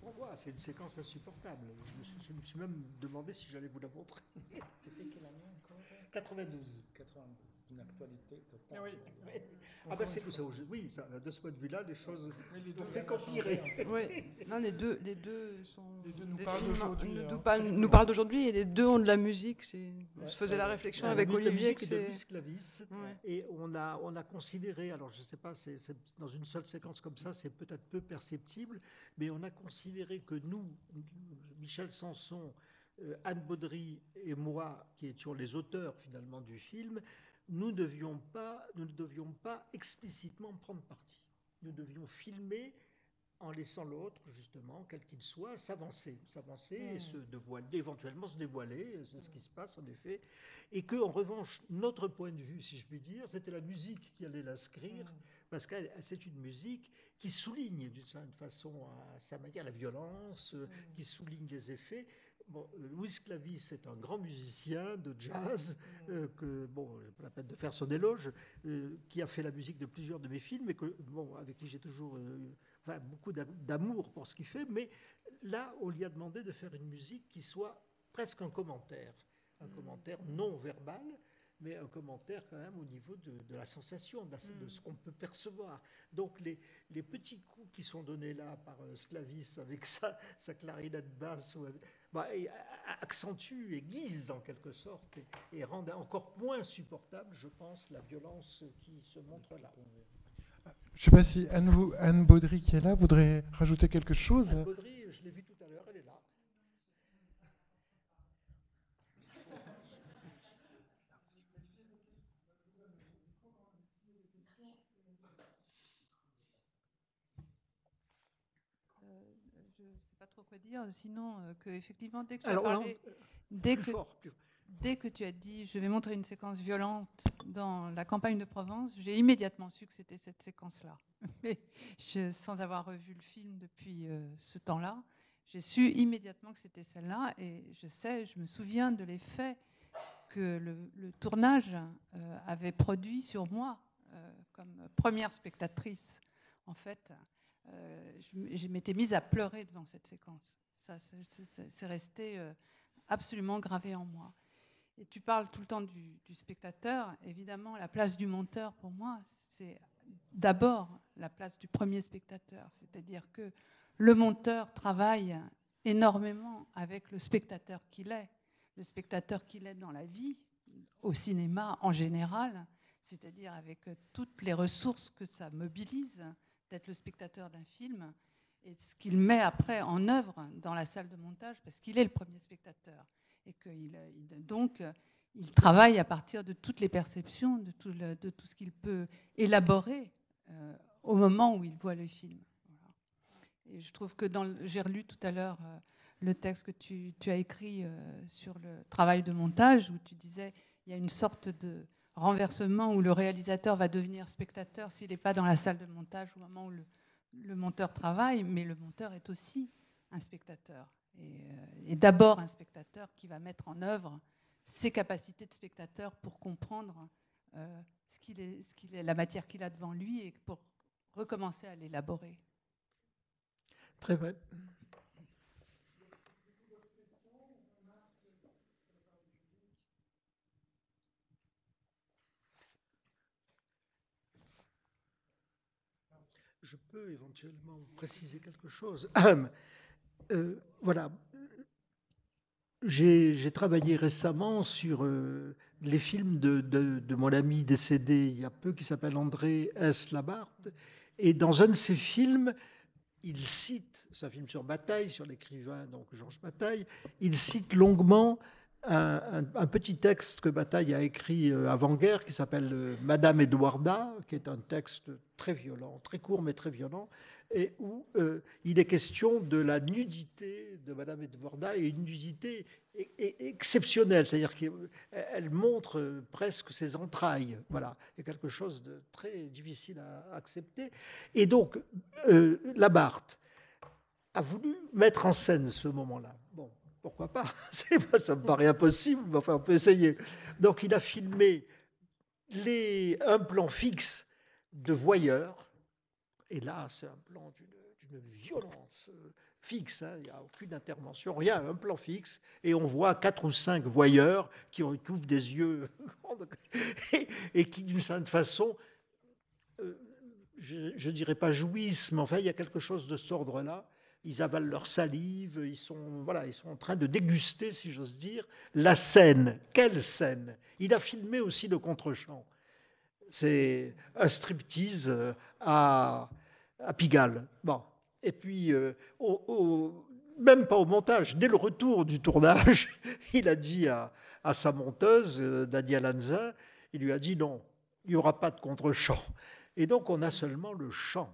Pour moi, c'est une séquence insupportable. Je me suis même demandé si j'allais vous la montrer. C'était quelle année encore? 92. 92. Une actualité totale. Oui. Ah ben c'est ça. Oui, ça, de ce point de vue-là, les choses ont fait qu'empirer. Oui. Non, les deux sont. Les deux nous parlent d'aujourd'hui. Nous parlent d'aujourd'hui et les deux ont de la musique. On se faisait la réflexion avec Olivier que c'est. Louis Sclavis. Et on a considéré, alors je ne sais pas, c'est dans une seule séquence comme ça, c'est peut-être peu perceptible, mais on a considéré que nous, Michel Sanson, Anne Baudry et moi, qui étions les auteurs finalement du film, nous ne devions pas explicitement prendre parti. Nous devions filmer en laissant l'autre, justement, quel qu'il soit, s'avancer et éventuellement se dévoiler, c'est ce qui se passe en effet, et que, en revanche, notre point de vue, si je puis dire, c'était la musique qui allait l'inscrire, parce que c'est une musique qui souligne d'une certaine façon à sa manière la violence, qui souligne les effets. Bon, Louis Sclavis est un grand musicien de jazz, je n'ai pas la peine de faire son éloge, qui a fait la musique de plusieurs de mes films, et avec qui j'ai toujours beaucoup d'amour pour ce qu'il fait, mais là, on lui a demandé de faire une musique qui soit presque un commentaire non verbal, mais un commentaire quand même au niveau de la sensation, de ce qu'on peut percevoir. Donc les petits coups qui sont donnés là par Sclavis avec sa clarinette basse, accentuent, aiguisent en quelque sorte, et rendent encore moins supportable, je pense, la violence qui se montre là. Je ne sais pas si Anne Baudry, qui est là, voudrait rajouter quelque chose. Anne Baudry, je l'ai vue tout à l'heure, elle est là. je ne sais pas trop quoi dire, sinon que effectivement, dès que tu Alors, as parlé, dès plus que tu as dit je vais montrer une séquence violente dans la campagne de Provence, j'ai immédiatement su que c'était cette séquence-là. Mais sans avoir revu le film depuis ce temps-là, j'ai su immédiatement que c'était celle-là, et je me souviens de l'effet que le tournage avait produit sur moi comme première spectatrice. En fait, je m'étais mise à pleurer devant cette séquence. Ça, c'est resté absolument gravé en moi. Et tu parles tout le temps du spectateur. Évidemment, la place du monteur, pour moi, c'est d'abord la place du premier spectateur. C'est-à-dire que le monteur travaille énormément avec le spectateur qu'il est. Le spectateur qu'il est dans la vie, au cinéma en général, c'est-à-dire avec toutes les ressources que ça mobilise d'être le spectateur d'un film, et ce qu'il met après en œuvre dans la salle de montage, parce qu'il est le premier spectateur. Et donc, il travaille à partir de toutes les perceptions, de tout ce qu'il peut élaborer au moment où il voit le film. Voilà. Et je trouve que j'ai relu tout à l'heure le texte que tu as écrit sur le travail de montage, où tu disais il y a une sorte de renversement où le réalisateur va devenir spectateur s'il n'est pas dans la salle de montage au moment où le monteur travaille, mais le monteur est aussi un spectateur. Et d'abord un spectateur qui va mettre en œuvre ses capacités de spectateur pour comprendre la matière qu'il a devant lui et pour recommencer à l'élaborer. Très vrai. Je peux éventuellement préciser quelque chose. Voilà. J'ai travaillé récemment sur les films de mon ami décédé il y a peu, qui s'appelle André S. Labarthe. Et dans un de ses films, il cite, c'est un film sur Bataille, sur l'écrivain donc Georges Bataille, il cite longuement un petit texte que Bataille a écrit avant-guerre qui s'appelle Madame Edwarda, qui est un texte très violent, très court mais très violent, et où il est question de la nudité de Madame Edwarda, et une nudité exceptionnelle, c'est-à-dire qu'elle montre presque ses entrailles. Voilà, il y a quelque chose de très difficile à accepter. Et donc, Labarthe a voulu mettre en scène ce moment-là. Bon, pourquoi pas? Ça me paraît impossible, mais enfin, on peut essayer. Donc, il a filmé un plan fixe de voyeurs. Et là, c'est un plan d'une violence fixe, hein, il n'y a aucune intervention, rien, un plan fixe, et on voit 4 ou 5 voyeurs qui ouvrent des yeux et qui, d'une certaine façon, je ne dirais pas jouissent, mais enfin, il y a quelque chose de cet ordre-là. Ils avalent leur salive, ils sont en train de déguster, si j'ose dire, la scène. Quelle scène! Il a filmé aussi le contre-champ. C'est un striptease à Pigalle. Bon. Et puis, même pas au montage, dès le retour du tournage, il a dit à sa monteuse, Nadia Lanza, il lui a dit non, il n'y aura pas de contre-champ. Et donc, on a seulement le chant.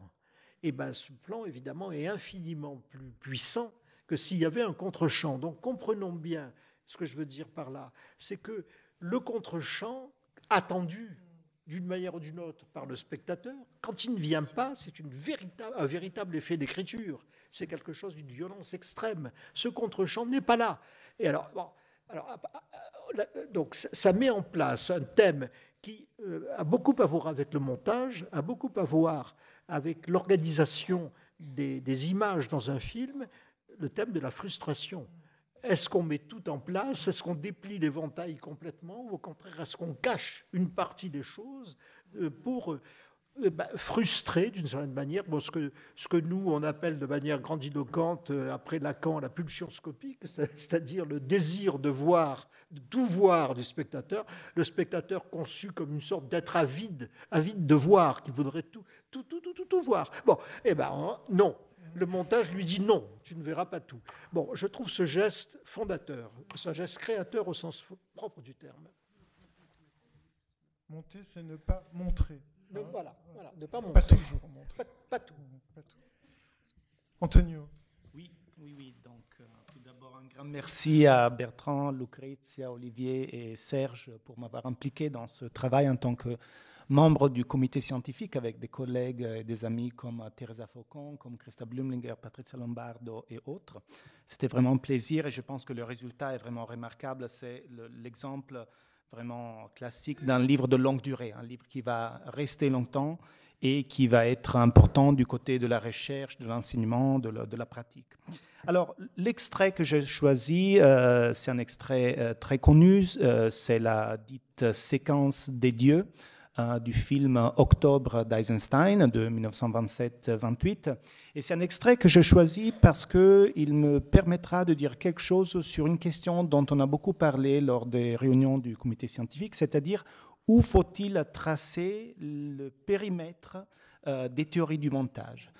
Et bien, ce plan, évidemment, est infiniment plus puissant que s'il y avait un contre-champ. Donc, comprenons bien ce que je veux dire par là. C'est que le contre-champ, attendu d'une manière ou d'une autre par le spectateur, quand il ne vient pas, c'est un véritable effet d'écriture. C'est quelque chose d'une violence extrême. Ce contre-champ n'est pas là. Et alors, donc ça met en place un thème qui a beaucoup à voir avec le montage, a beaucoup à voir avec l'organisation des images dans un film, le thème de la frustration. Est-ce qu'on met tout en place? Est-ce qu'on déplie l'éventail complètement? Ou au contraire, est-ce qu'on cache une partie des choses pour frustrer, d'une certaine manière, ce que nous, on appelle de manière grandiloquente, après Lacan, la pulsion scopique, c'est-à-dire le désir de tout voir du spectateur, le spectateur conçu comme une sorte d'être avide de voir, qui voudrait tout voir. Bon, non. Le montage lui dit non, tu ne verras pas tout. Bon, je trouve ce geste fondateur, ce geste créateur au sens propre du terme. Monter, c'est ne pas montrer. Voilà, ne pas montrer. Pas toujours montrer. Pas tout. Antonio. Oui. Donc, tout d'abord, un grand merci à Bertrand, Lucrezia, Olivier et Serge pour m'avoir impliqué dans ce travail en tant que membre du comité scientifique avec des collègues et des amis comme Teresa Faucon, comme Christa Blumlinger, Patrizia Lombardo et autres. C'était vraiment un plaisir et je pense que le résultat est vraiment remarquable. C'est l'exemple vraiment classique d'un livre de longue durée, un livre qui va rester longtemps et qui va être important du côté de la recherche, de l'enseignement, de la pratique. Alors, l'extrait que j'ai choisi, c'est un extrait très connu, c'est la dite séquence des dieux, du film Octobre d'Eisenstein de 1927-28. Et c'est un extrait que j'ai choisi parce qu'il me permettra de dire quelque chose sur une question dont on a beaucoup parlé lors des réunions du comité scientifique, c'est-à-dire où faut-il tracer le périmètre des théories du montage.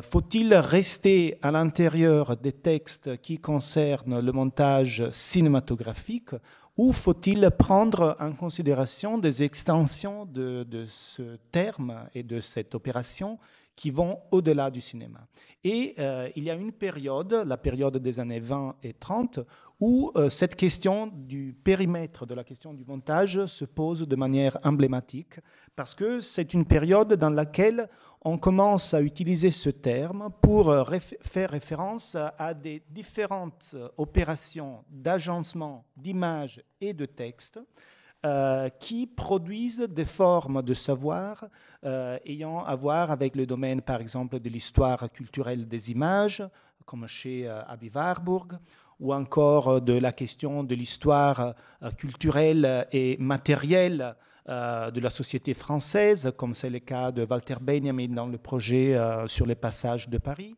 Faut-il rester à l'intérieur des textes qui concernent le montage cinématographique ou faut-il prendre en considération des extensions de ce terme et de cette opération qui vont au-delà du cinéma? Et il y a une période, la période des années 20 et 30, où cette question du périmètre de la question du montage se pose de manière emblématique, parce que c'est une période dans laquelle on commence à utiliser ce terme pour faire référence à des différentes opérations d'agencement d'images et de textes qui produisent des formes de savoir ayant à voir avec le domaine, par exemple, de l'histoire culturelle des images, comme chez Aby Warburg, ou encore de la question de l'histoire culturelle et matérielle de la société française, comme c'est le cas de Walter Benjamin dans le projet sur les passages de Paris,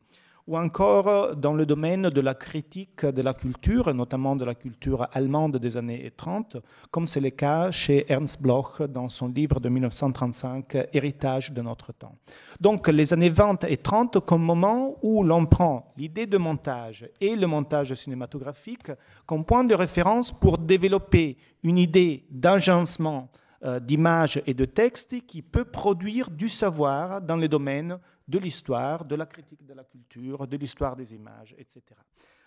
ou encore dans le domaine de la critique de la culture, notamment de la culture allemande des années 30, comme c'est le cas chez Ernst Bloch dans son livre de 1935, Héritage de notre temps. Donc les années 20 et 30 comme moment où l'on prend l'idée de montage et le montage cinématographique comme point de référence pour développer une idée d'agencement d'images et de textes qui peut produire du savoir dans les domaines de l'histoire, de la critique de la culture, de l'histoire des images, etc.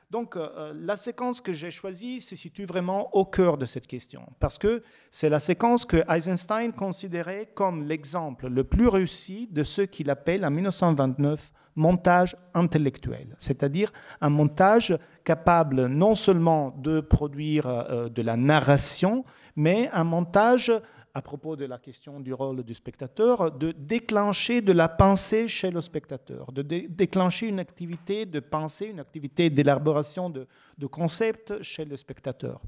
Donc la séquence que j'ai choisie se situe vraiment au cœur de cette question, parce que c'est la séquence que Eisenstein considérait comme l'exemple le plus réussi de ce qu'il appelle en 1929 montage intellectuel, c'est-à-dire un montage capable non seulement de produire de la narration, mais un montage à propos de la question du rôle du spectateur, de déclencher de la pensée chez le spectateur, de déclencher une activité de pensée, une activité d'élaboration de concepts chez le spectateur.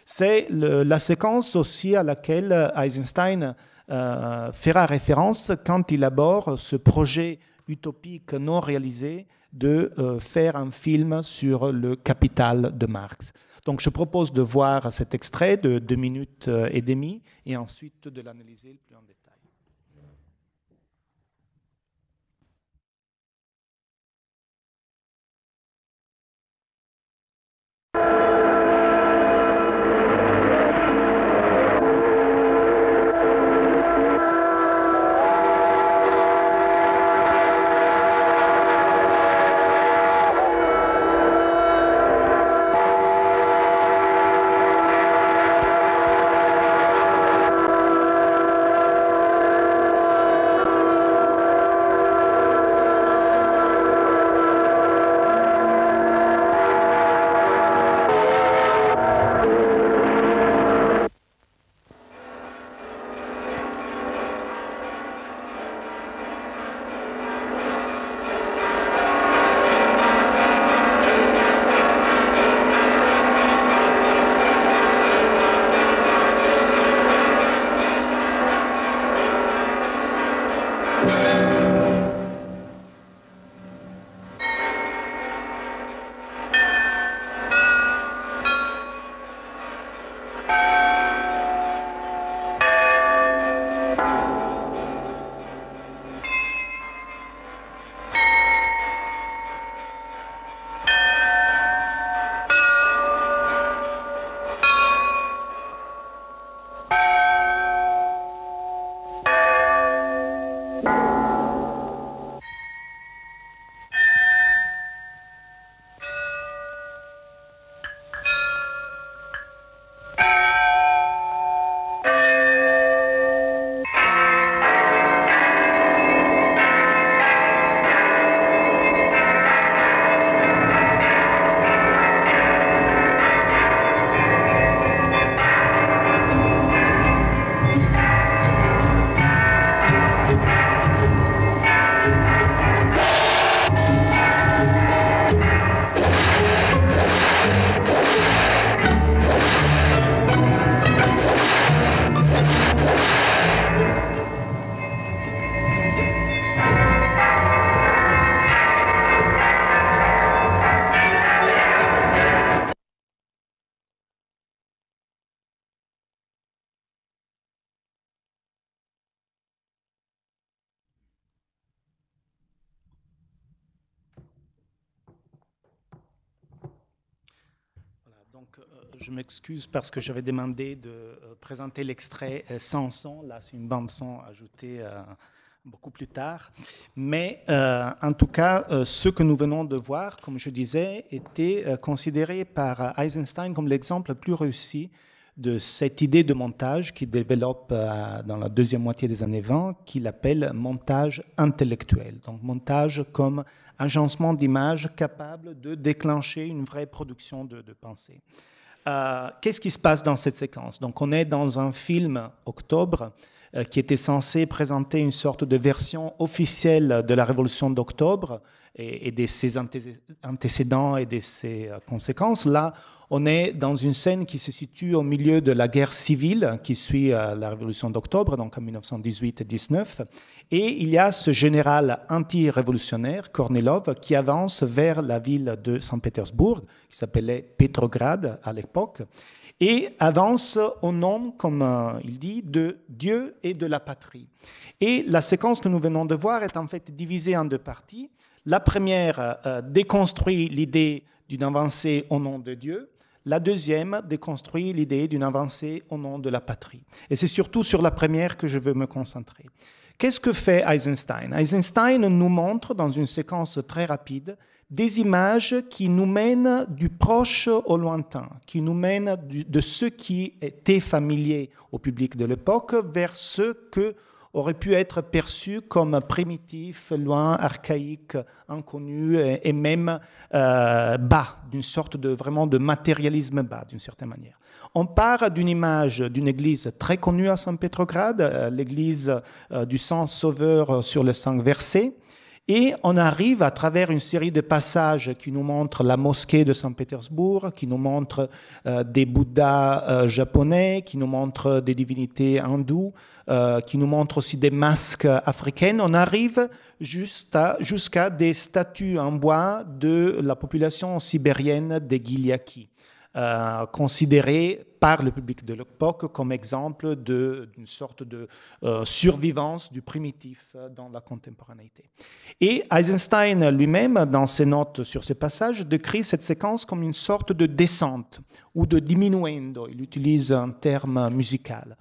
C'est la séquence aussi à laquelle Eisenstein fera référence quand il aborde ce projet utopique non réalisé de faire un film sur le Capital de Marx. Donc je propose de voir cet extrait de 2 minutes et demie et ensuite de l'analyser plus en détail. Je m'excuse parce que j'avais demandé de présenter l'extrait sans son. Là, c'est une bande son ajoutée beaucoup plus tard. Mais en tout cas, ce que nous venons de voir, comme je disais, était considéré par Eisenstein comme l'exemple le plus réussi de cette idée de montage qu'il développe dans la deuxième moitié des années 20, qu'il appelle montage intellectuel. Donc montage comme agencement d'images capable de déclencher une vraie production de pensée. Qu'est-ce qui se passe dans cette séquence? Donc on est dans un film Octobre qui était censé présenter une sorte de version officielle de la Révolution d'Octobre et de ses antécédents et de ses conséquences. Là, on est dans une scène qui se situe au milieu de la guerre civile qui suit la Révolution d'Octobre, donc en 1918-19. Et il y a ce général anti-révolutionnaire, Kornilov, qui avance vers la ville de Saint-Pétersbourg, qui s'appelait Petrograd à l'époque, et avance au nom, comme il dit, de Dieu et de la patrie. Et la séquence que nous venons de voir est en fait divisée en deux parties. La première déconstruit l'idée d'une avancée au nom de Dieu. La deuxième déconstruit l'idée d'une avancée au nom de la patrie. Et c'est surtout sur la première que je veux me concentrer. Qu'est-ce que fait Eisenstein? Eisenstein nous montre dans une séquence très rapide des images qui nous mènent du proche au lointain, qui nous mènent de ce qui était familier au public de l'époque vers ce que aurait pu être perçu comme primitif, loin, archaïque, inconnu et même bas, d'une sorte de vraiment de matérialisme bas, d'une certaine manière. On part d'une image d'une église très connue à Saint-Pétrograd, l'église du sang sauveur sur le sang versé. Et on arrive à travers une série de passages qui nous montrent la mosquée de Saint-Pétersbourg, qui nous montrent des Bouddhas japonais, qui nous montrent des divinités hindoues, qui nous montrent aussi des masques africaines. On arrive jusqu'à des statues en bois de la population sibérienne des Gilyaki, considérées par le public de l'époque comme exemple d'une sorte de survivance du primitif dans la contemporanéité. Et Eisenstein lui-même, dans ses notes sur ce passage, décrit cette séquence comme une sorte de descente ou de diminuendo, il utilise un terme musical,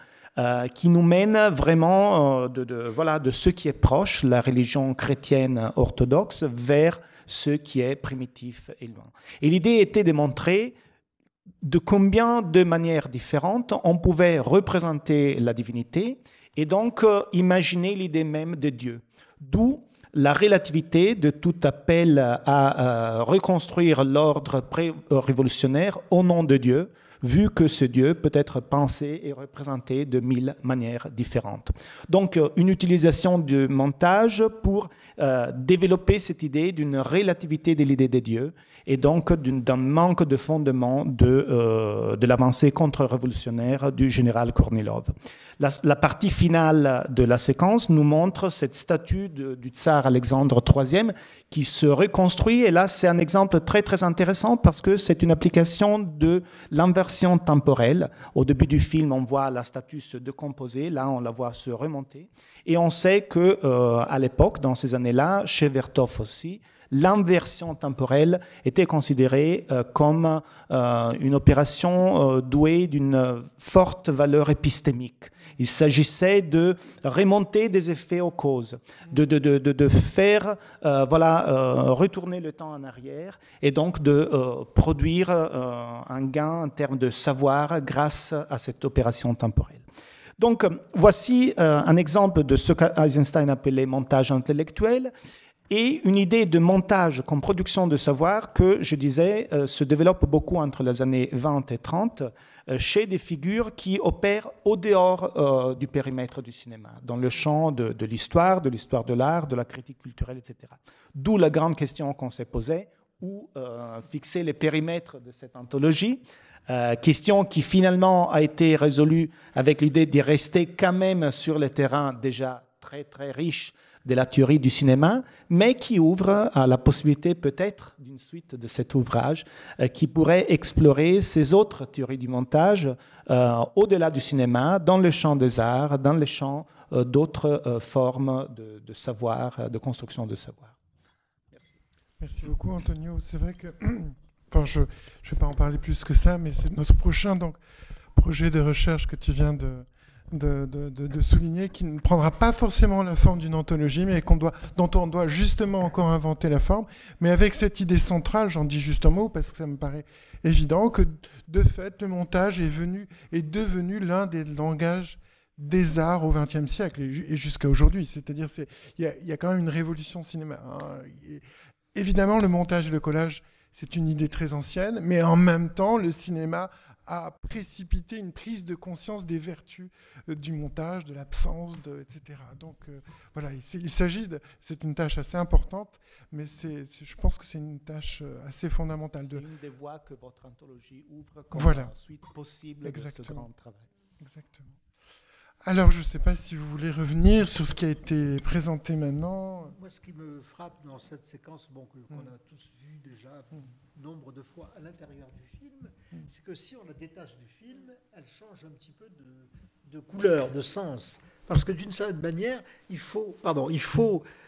qui nous mène vraiment de ce qui est proche, la religion chrétienne orthodoxe, vers ce qui est primitif et loin. Et l'idée était de montrer de combien de manières différentes on pouvait représenter la divinité et donc imaginer l'idée même de Dieu. D'où la relativité de tout appel à reconstruire l'ordre pré-révolutionnaire au nom de Dieu, vu que ce Dieu peut être pensé et représenté de 1000 manières différentes. Donc, une utilisation du montage pour développer cette idée d'une relativité de l'idée de Dieu et donc d'un manque de fondement de l'avancée contre-révolutionnaire du général Kornilov. La partie finale de la séquence nous montre cette statue du tsar Alexandre III qui se reconstruit. Et là, c'est un exemple très, très intéressant parce que c'est une application de l'inversion temporelle. Au début du film, on voit la statue se décomposer. Là, on la voit se remonter. Et on sait qu'à l'époque, dans ces années-là, chez Vertov aussi, l'inversion temporelle était considérée comme une opération douée d'une forte valeur épistémique. Il s'agissait de remonter des effets aux causes, de faire retourner le temps en arrière et donc de produire un gain en termes de savoir grâce à cette opération temporelle. Donc voici un exemple de ce qu'Eisenstein appelait montage intellectuel. Et une idée de montage comme production de savoir que, je disais, se développe beaucoup entre les années 20 et 30 chez des figures qui opèrent au dehors du périmètre du cinéma, dans le champ de l'histoire, de l'art, de la critique culturelle, etc. D'où la grande question qu'on s'est posée, où fixer les périmètres de cette anthologie, question qui finalement a été résolue avec l'idée d'y rester quand même sur le terrain déjà très très riche de la théorie du cinéma, mais qui ouvre à la possibilité peut-être d'une suite de cet ouvrage qui pourrait explorer ces autres théories du montage au-delà du cinéma, dans le champ des arts, dans le champ d'autres formes de savoir, de construction de savoir. Merci beaucoup, Antonio. C'est vrai que enfin, je ne vais pas en parler plus que ça, mais c'est notre prochain donc, projet de recherche que tu viens de souligner, qui ne prendra pas forcément la forme d'une anthologie, mais dont on doit justement encore inventer la forme, mais avec cette idée centrale, j'en dis juste un mot, parce que ça me paraît évident, que de fait, le montage est devenu l'un des langages des arts au XXe siècle et jusqu'à aujourd'hui. C'est-à-dire il y a quand même une révolution cinéma. Hein. Évidemment, le montage et le collage, c'est une idée très ancienne, mais en même temps, le cinéma a précipité une prise de conscience des vertus du montage, de l'absence, etc. Donc voilà, c'est une tâche assez importante, mais je pense que c'est une tâche assez fondamentale. C'est une des voies que votre anthologie ouvre comme voilà. suite possible de ce grand travail. Exactement. Alors, je ne sais pas si vous voulez revenir sur ce qui a été présenté maintenant. Moi, ce qui me frappe dans cette séquence, qu'on a tous vu déjà nombre de fois à l'intérieur du film, c'est que si on la détache du film, elle change un petit peu de couleur, de sens. Parce que d'une certaine manière, il faut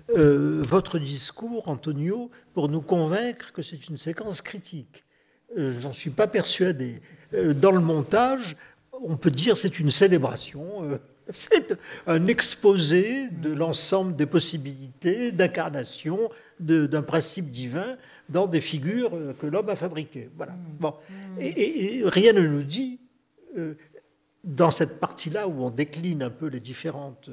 votre discours, Antonio, pour nous convaincre que c'est une séquence critique. J'en suis pas persuadé. Dans le montage, on peut dire c'est une célébration, c'est un exposé de l'ensemble des possibilités d'incarnation d'un principe divin dans des figures que l'homme a fabriquées. Voilà. Bon. Et rien ne nous dit, dans cette partie-là où on décline un peu les différentes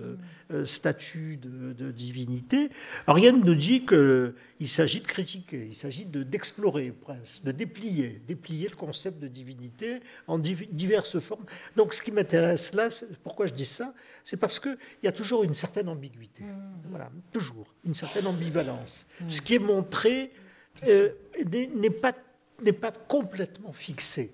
statuts de divinité, rien ne nous dit qu'il s'agit de critiquer, il s'agit d'explorer, presque, de déplier le concept de divinité en diverses formes. Donc ce qui m'intéresse là, pourquoi je dis ça, c'est parce qu'il y a toujours une certaine ambiguïté, voilà, toujours une certaine ambivalence. Ce qui est montré n'est pas complètement fixé.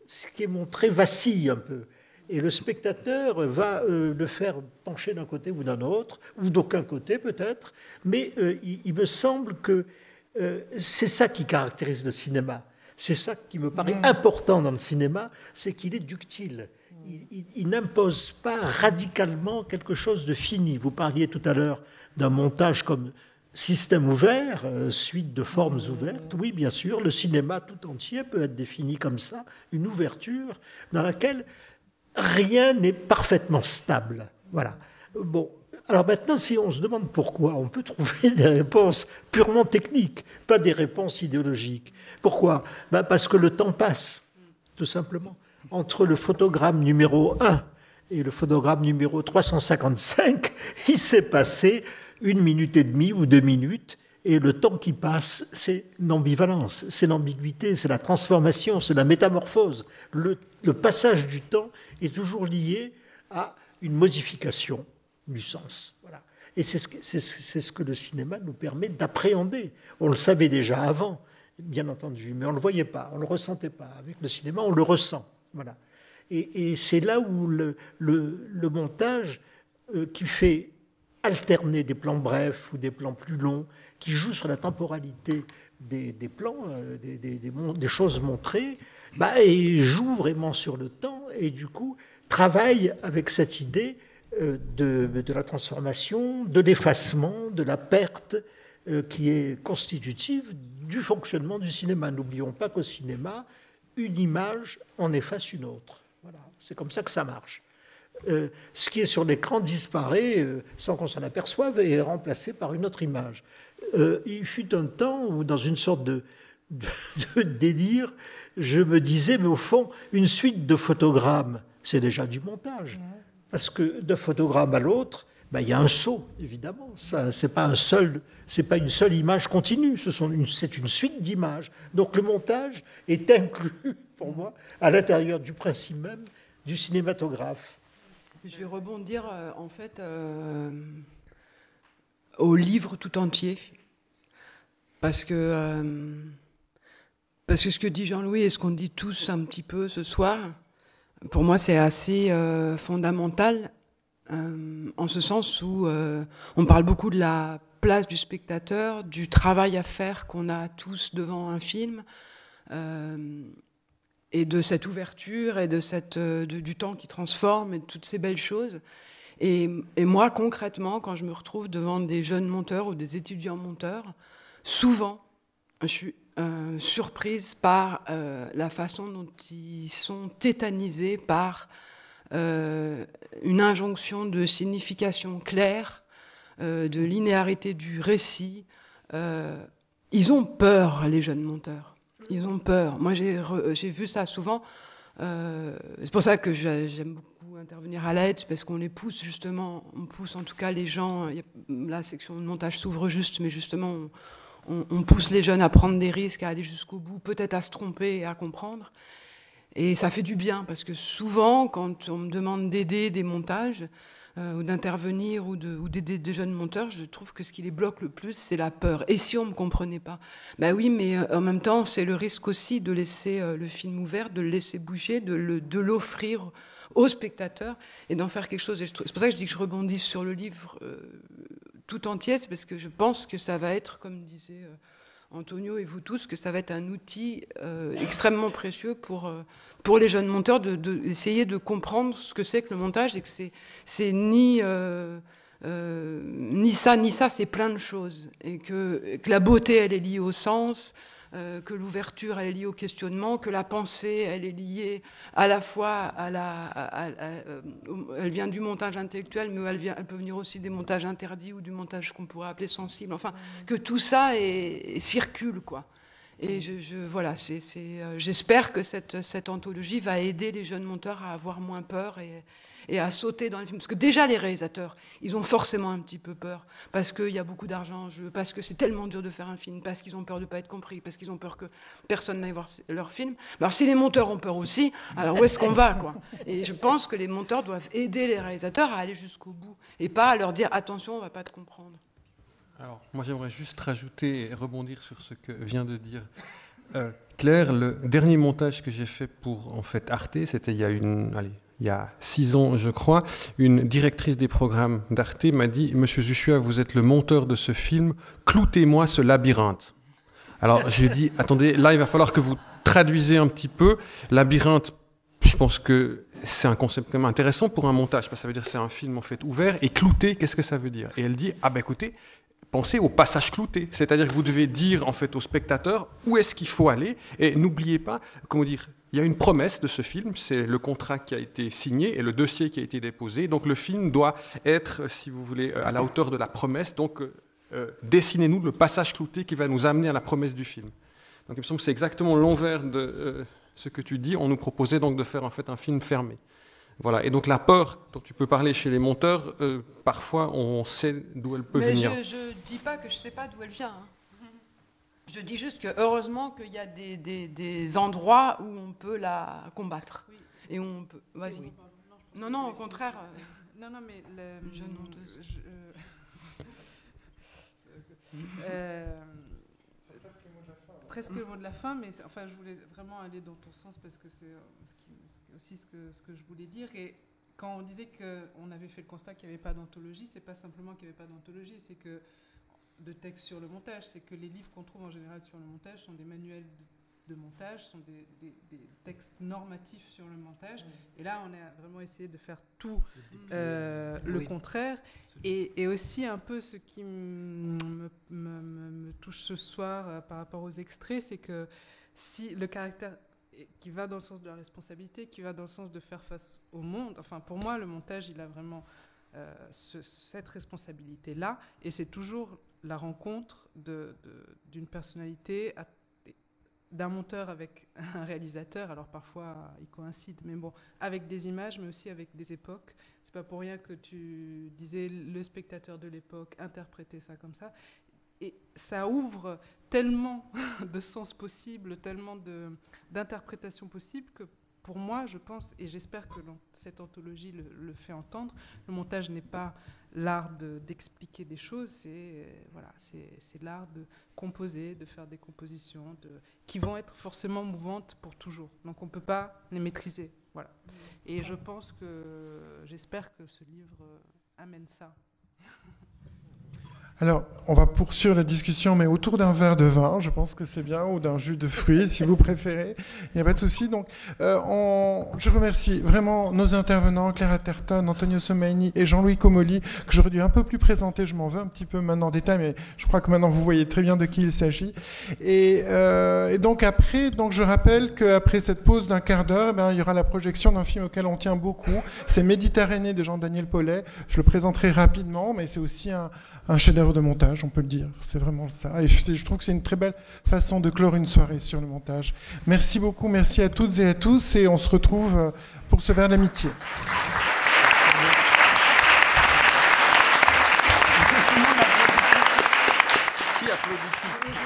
Ce qui est montré vacille un peu. Et le spectateur va le faire pencher d'un côté ou d'un autre, ou d'aucun côté peut-être, mais il me semble que c'est ça qui caractérise le cinéma. C'est ça qui me paraît important dans le cinéma, c'est qu'il est ductile. Il n'impose pas radicalement quelque chose de fini. Vous parliez tout à l'heure d'un montage comme système ouvert, suite de formes ouvertes. Oui, bien sûr, le cinéma tout entier peut être défini comme ça, une ouverture dans laquelle rien n'est parfaitement stable. Voilà. Bon. Alors maintenant, si on se demande pourquoi, on peut trouver des réponses purement techniques, pas des réponses idéologiques. Pourquoi ? Parce que le temps passe, tout simplement. Entre le photogramme numéro 1 et le photogramme numéro 355, il s'est passé 1 minute et demie ou 2 minutes, et le temps qui passe, c'est l'ambivalence, c'est l'ambiguïté, c'est la transformation, c'est la métamorphose. Le passage du temps est toujours lié à une modification du sens. Voilà. Et c'est ce que le cinéma nous permet d'appréhender. On le savait déjà avant, bien entendu, mais on ne le voyait pas, on ne le ressentait pas. Avec le cinéma, on le ressent. Voilà. Et c'est là où le montage qui fait alterner des plans brefs ou des plans plus longs, qui joue sur la temporalité des plans, des choses montrées, et joue vraiment sur le temps et du coup travaille avec cette idée de la transformation, de l'effacement, de la perte qui est constitutive du fonctionnement du cinéma. N'oublions pas qu'au cinéma, une image en efface une autre. Voilà. C'est comme ça que ça marche. Ce qui est sur l'écran disparaît sans qu'on s'en aperçoive et est remplacé par une autre image. Il fut un temps où, dans une sorte de délire, je me disais, mais au fond, une suite de photogrammes, c'est déjà du montage. Parce que d'un photogramme à l'autre, il y a un saut, évidemment. C'est pas une seule image continue, c'est une suite d'images. Donc le montage est inclus, pour moi, à l'intérieur du principe même du cinématographe. Je vais rebondir, en fait, au livre tout entier. Parce que ce que dit Jean-Louis et ce qu'on dit tous un petit peu ce soir, pour moi, c'est assez fondamental, en ce sens où on parle beaucoup de la place du spectateur, du travail à faire qu'on a tous devant un film, et de cette ouverture et du temps qui transforme et de toutes ces belles choses. Et moi, concrètement, quand je me retrouve devant des jeunes monteurs ou des étudiants monteurs, souvent, je suis surprise par la façon dont ils sont tétanisés par une injonction de signification claire, de linéarité du récit. Ils ont peur, les jeunes monteurs. Ils ont peur. Moi, j'ai vu ça souvent. C'est pour ça que j'aime beaucoup intervenir à l'aide, parce qu'on les pousse justement, on pousse en tout cas les gens. La section de montage s'ouvre juste, mais justement, on pousse les jeunes à prendre des risques, à aller jusqu'au bout, peut-être à se tromper et à comprendre. Et ça fait du bien, parce que souvent, quand on me demande d'aider des montages, ou d'intervenir, ou d'aider des jeunes monteurs, je trouve que ce qui les bloque le plus, c'est la peur. Et si on ne me comprenait pas? Ben oui, mais en même temps, c'est le risque aussi de laisser le film ouvert, de le laisser bouger, de l'offrir aux spectateurs et d'en faire quelque chose. C'est pour ça que je dis que je rebondis sur le livre tout entier, c'est parce que je pense que ça va être, comme disait Antonio et vous tous, que ça va être un outil extrêmement précieux pour les jeunes monteurs d'essayer de comprendre ce que c'est que le montage, et que c'est ni ça, c'est plein de choses, et que la beauté, elle est liée au sens, que l'ouverture, elle est liée au questionnement, que la pensée, elle est liée à la fois elle vient du montage intellectuel, mais elle peut venir aussi des montages interdits ou du montage qu'on pourrait appeler sensible. Enfin, que tout ça circule, quoi. Et voilà, j'espère que cette anthologie va aider les jeunes monteurs à avoir moins peur et à sauter dans les films. Parce que déjà, les réalisateurs, ils ont forcément un petit peu peur, parce qu'il y a beaucoup d'argent en jeu, parce que c'est tellement dur de faire un film, parce qu'ils ont peur de ne pas être compris, parce qu'ils ont peur que personne n'aille voir leur film. Alors si les monteurs ont peur aussi, alors où est-ce qu'on va, quoi? Et je pense que les monteurs doivent aider les réalisateurs à aller jusqu'au bout, et pas à leur dire « attention, on ne va pas te comprendre ». Alors, moi j'aimerais juste rajouter et rebondir sur ce que vient de dire Claire. Le dernier montage que j'ai fait pour en fait Arte, c'était il y a 6 ans, je crois. Une directrice des programmes d'Arte m'a dit « Monsieur Zuchua, vous êtes le monteur de ce film, cloutez-moi ce labyrinthe ». Alors, j'ai dit « Attendez, là, il va falloir que vous traduisez un petit peu. Labyrinthe, je pense que c'est un concept quand même intéressant pour un montage, parce que ça veut dire que c'est un film en fait ouvert. Et clouter, qu'est-ce que ça veut dire ?» Et elle dit « Ah ben écoutez, pensez au passage clouté, c'est-à-dire que vous devez dire en fait au spectateur où est-ce qu'il faut aller, et n'oubliez pas, comment dire, il y a une promesse de ce film, c'est le contrat qui a été signé et le dossier qui a été déposé, donc le film doit être, si vous voulez, à la hauteur de la promesse, donc dessinez-nous le passage clouté qui va nous amener à la promesse du film. Donc il me semble que c'est exactement l'envers de ce que tu dis, on nous proposait donc de faire en fait un film fermé. Voilà. Et donc la peur dont tu peux parler chez les monteurs, parfois on sait d'où elle peut venir. Mais je ne dis pas que je ne sais pas d'où elle vient. Hein. Je dis juste que heureusement qu'il y a des endroits où on peut la combattre. Oui. Et on peut. Vas-y. Oui. Non, au contraire. Non, mais jeune monteuse. Presque le mot de la fin, mais enfin, je voulais vraiment aller dans ton sens parce que c'est aussi ce que je voulais dire. Et quand on disait qu'on avait fait le constat qu'il n'y avait pas d'anthologie, c'est pas simplement qu'il n'y avait pas d'anthologie, c'est que de textes sur le montage, c'est que les livres qu'on trouve en général sur le montage sont des manuels de montage, sont des textes normatifs sur le montage. Et là, on a vraiment essayé de faire tout le contraire. Et aussi un peu ce qui me touche ce soir par rapport aux extraits, c'est que si le caractère qui va dans le sens de la responsabilité, qui va dans le sens de faire face au monde, enfin pour moi, le montage, il a vraiment cette responsabilité-là, et c'est toujours la rencontre d'une personnalité d'un monteur avec un réalisateur, alors parfois ils coïncident, mais bon, avec des images, mais aussi avec des époques. C'est pas pour rien que tu disais le spectateur de l'époque interpréter ça comme ça. Et ça ouvre tellement de sens possibles, tellement d'interprétations possibles que pour moi, je pense, et j'espère que cette anthologie le fait entendre, le montage n'est pas l'art d'expliquer des choses, c'est l'art de composer, de faire des compositions qui vont être forcément mouvantes pour toujours. Donc on ne peut pas les maîtriser. Voilà. Et je pense j'espère que ce livre amène ça. Alors, on va poursuivre la discussion, mais autour d'un verre de vin, je pense que c'est bien, ou d'un jus de fruits, si vous préférez. Il n'y a pas de souci. Donc, je remercie vraiment nos intervenants, Claire Atherton, Antonio Somaini et Jean-Louis Comolli, que j'aurais dû un peu plus présenter. Je m'en veux un petit peu maintenant en détail, mais je crois que maintenant vous voyez très bien de qui il s'agit. Et donc après, je rappelle qu'après cette pause d'un quart d'heure, il y aura la projection d'un film auquel on tient beaucoup. C'est Méditerranée de Jean-Daniel Paulet. Je le présenterai rapidement, mais c'est aussi un chef-d'œuvre de montage, on peut le dire. C'est vraiment ça. Et je trouve que c'est une très belle façon de clore une soirée sur le montage. Merci beaucoup, merci à toutes et à tous, et on se retrouve pour ce verre d'amitié. Qui applaudit qui ?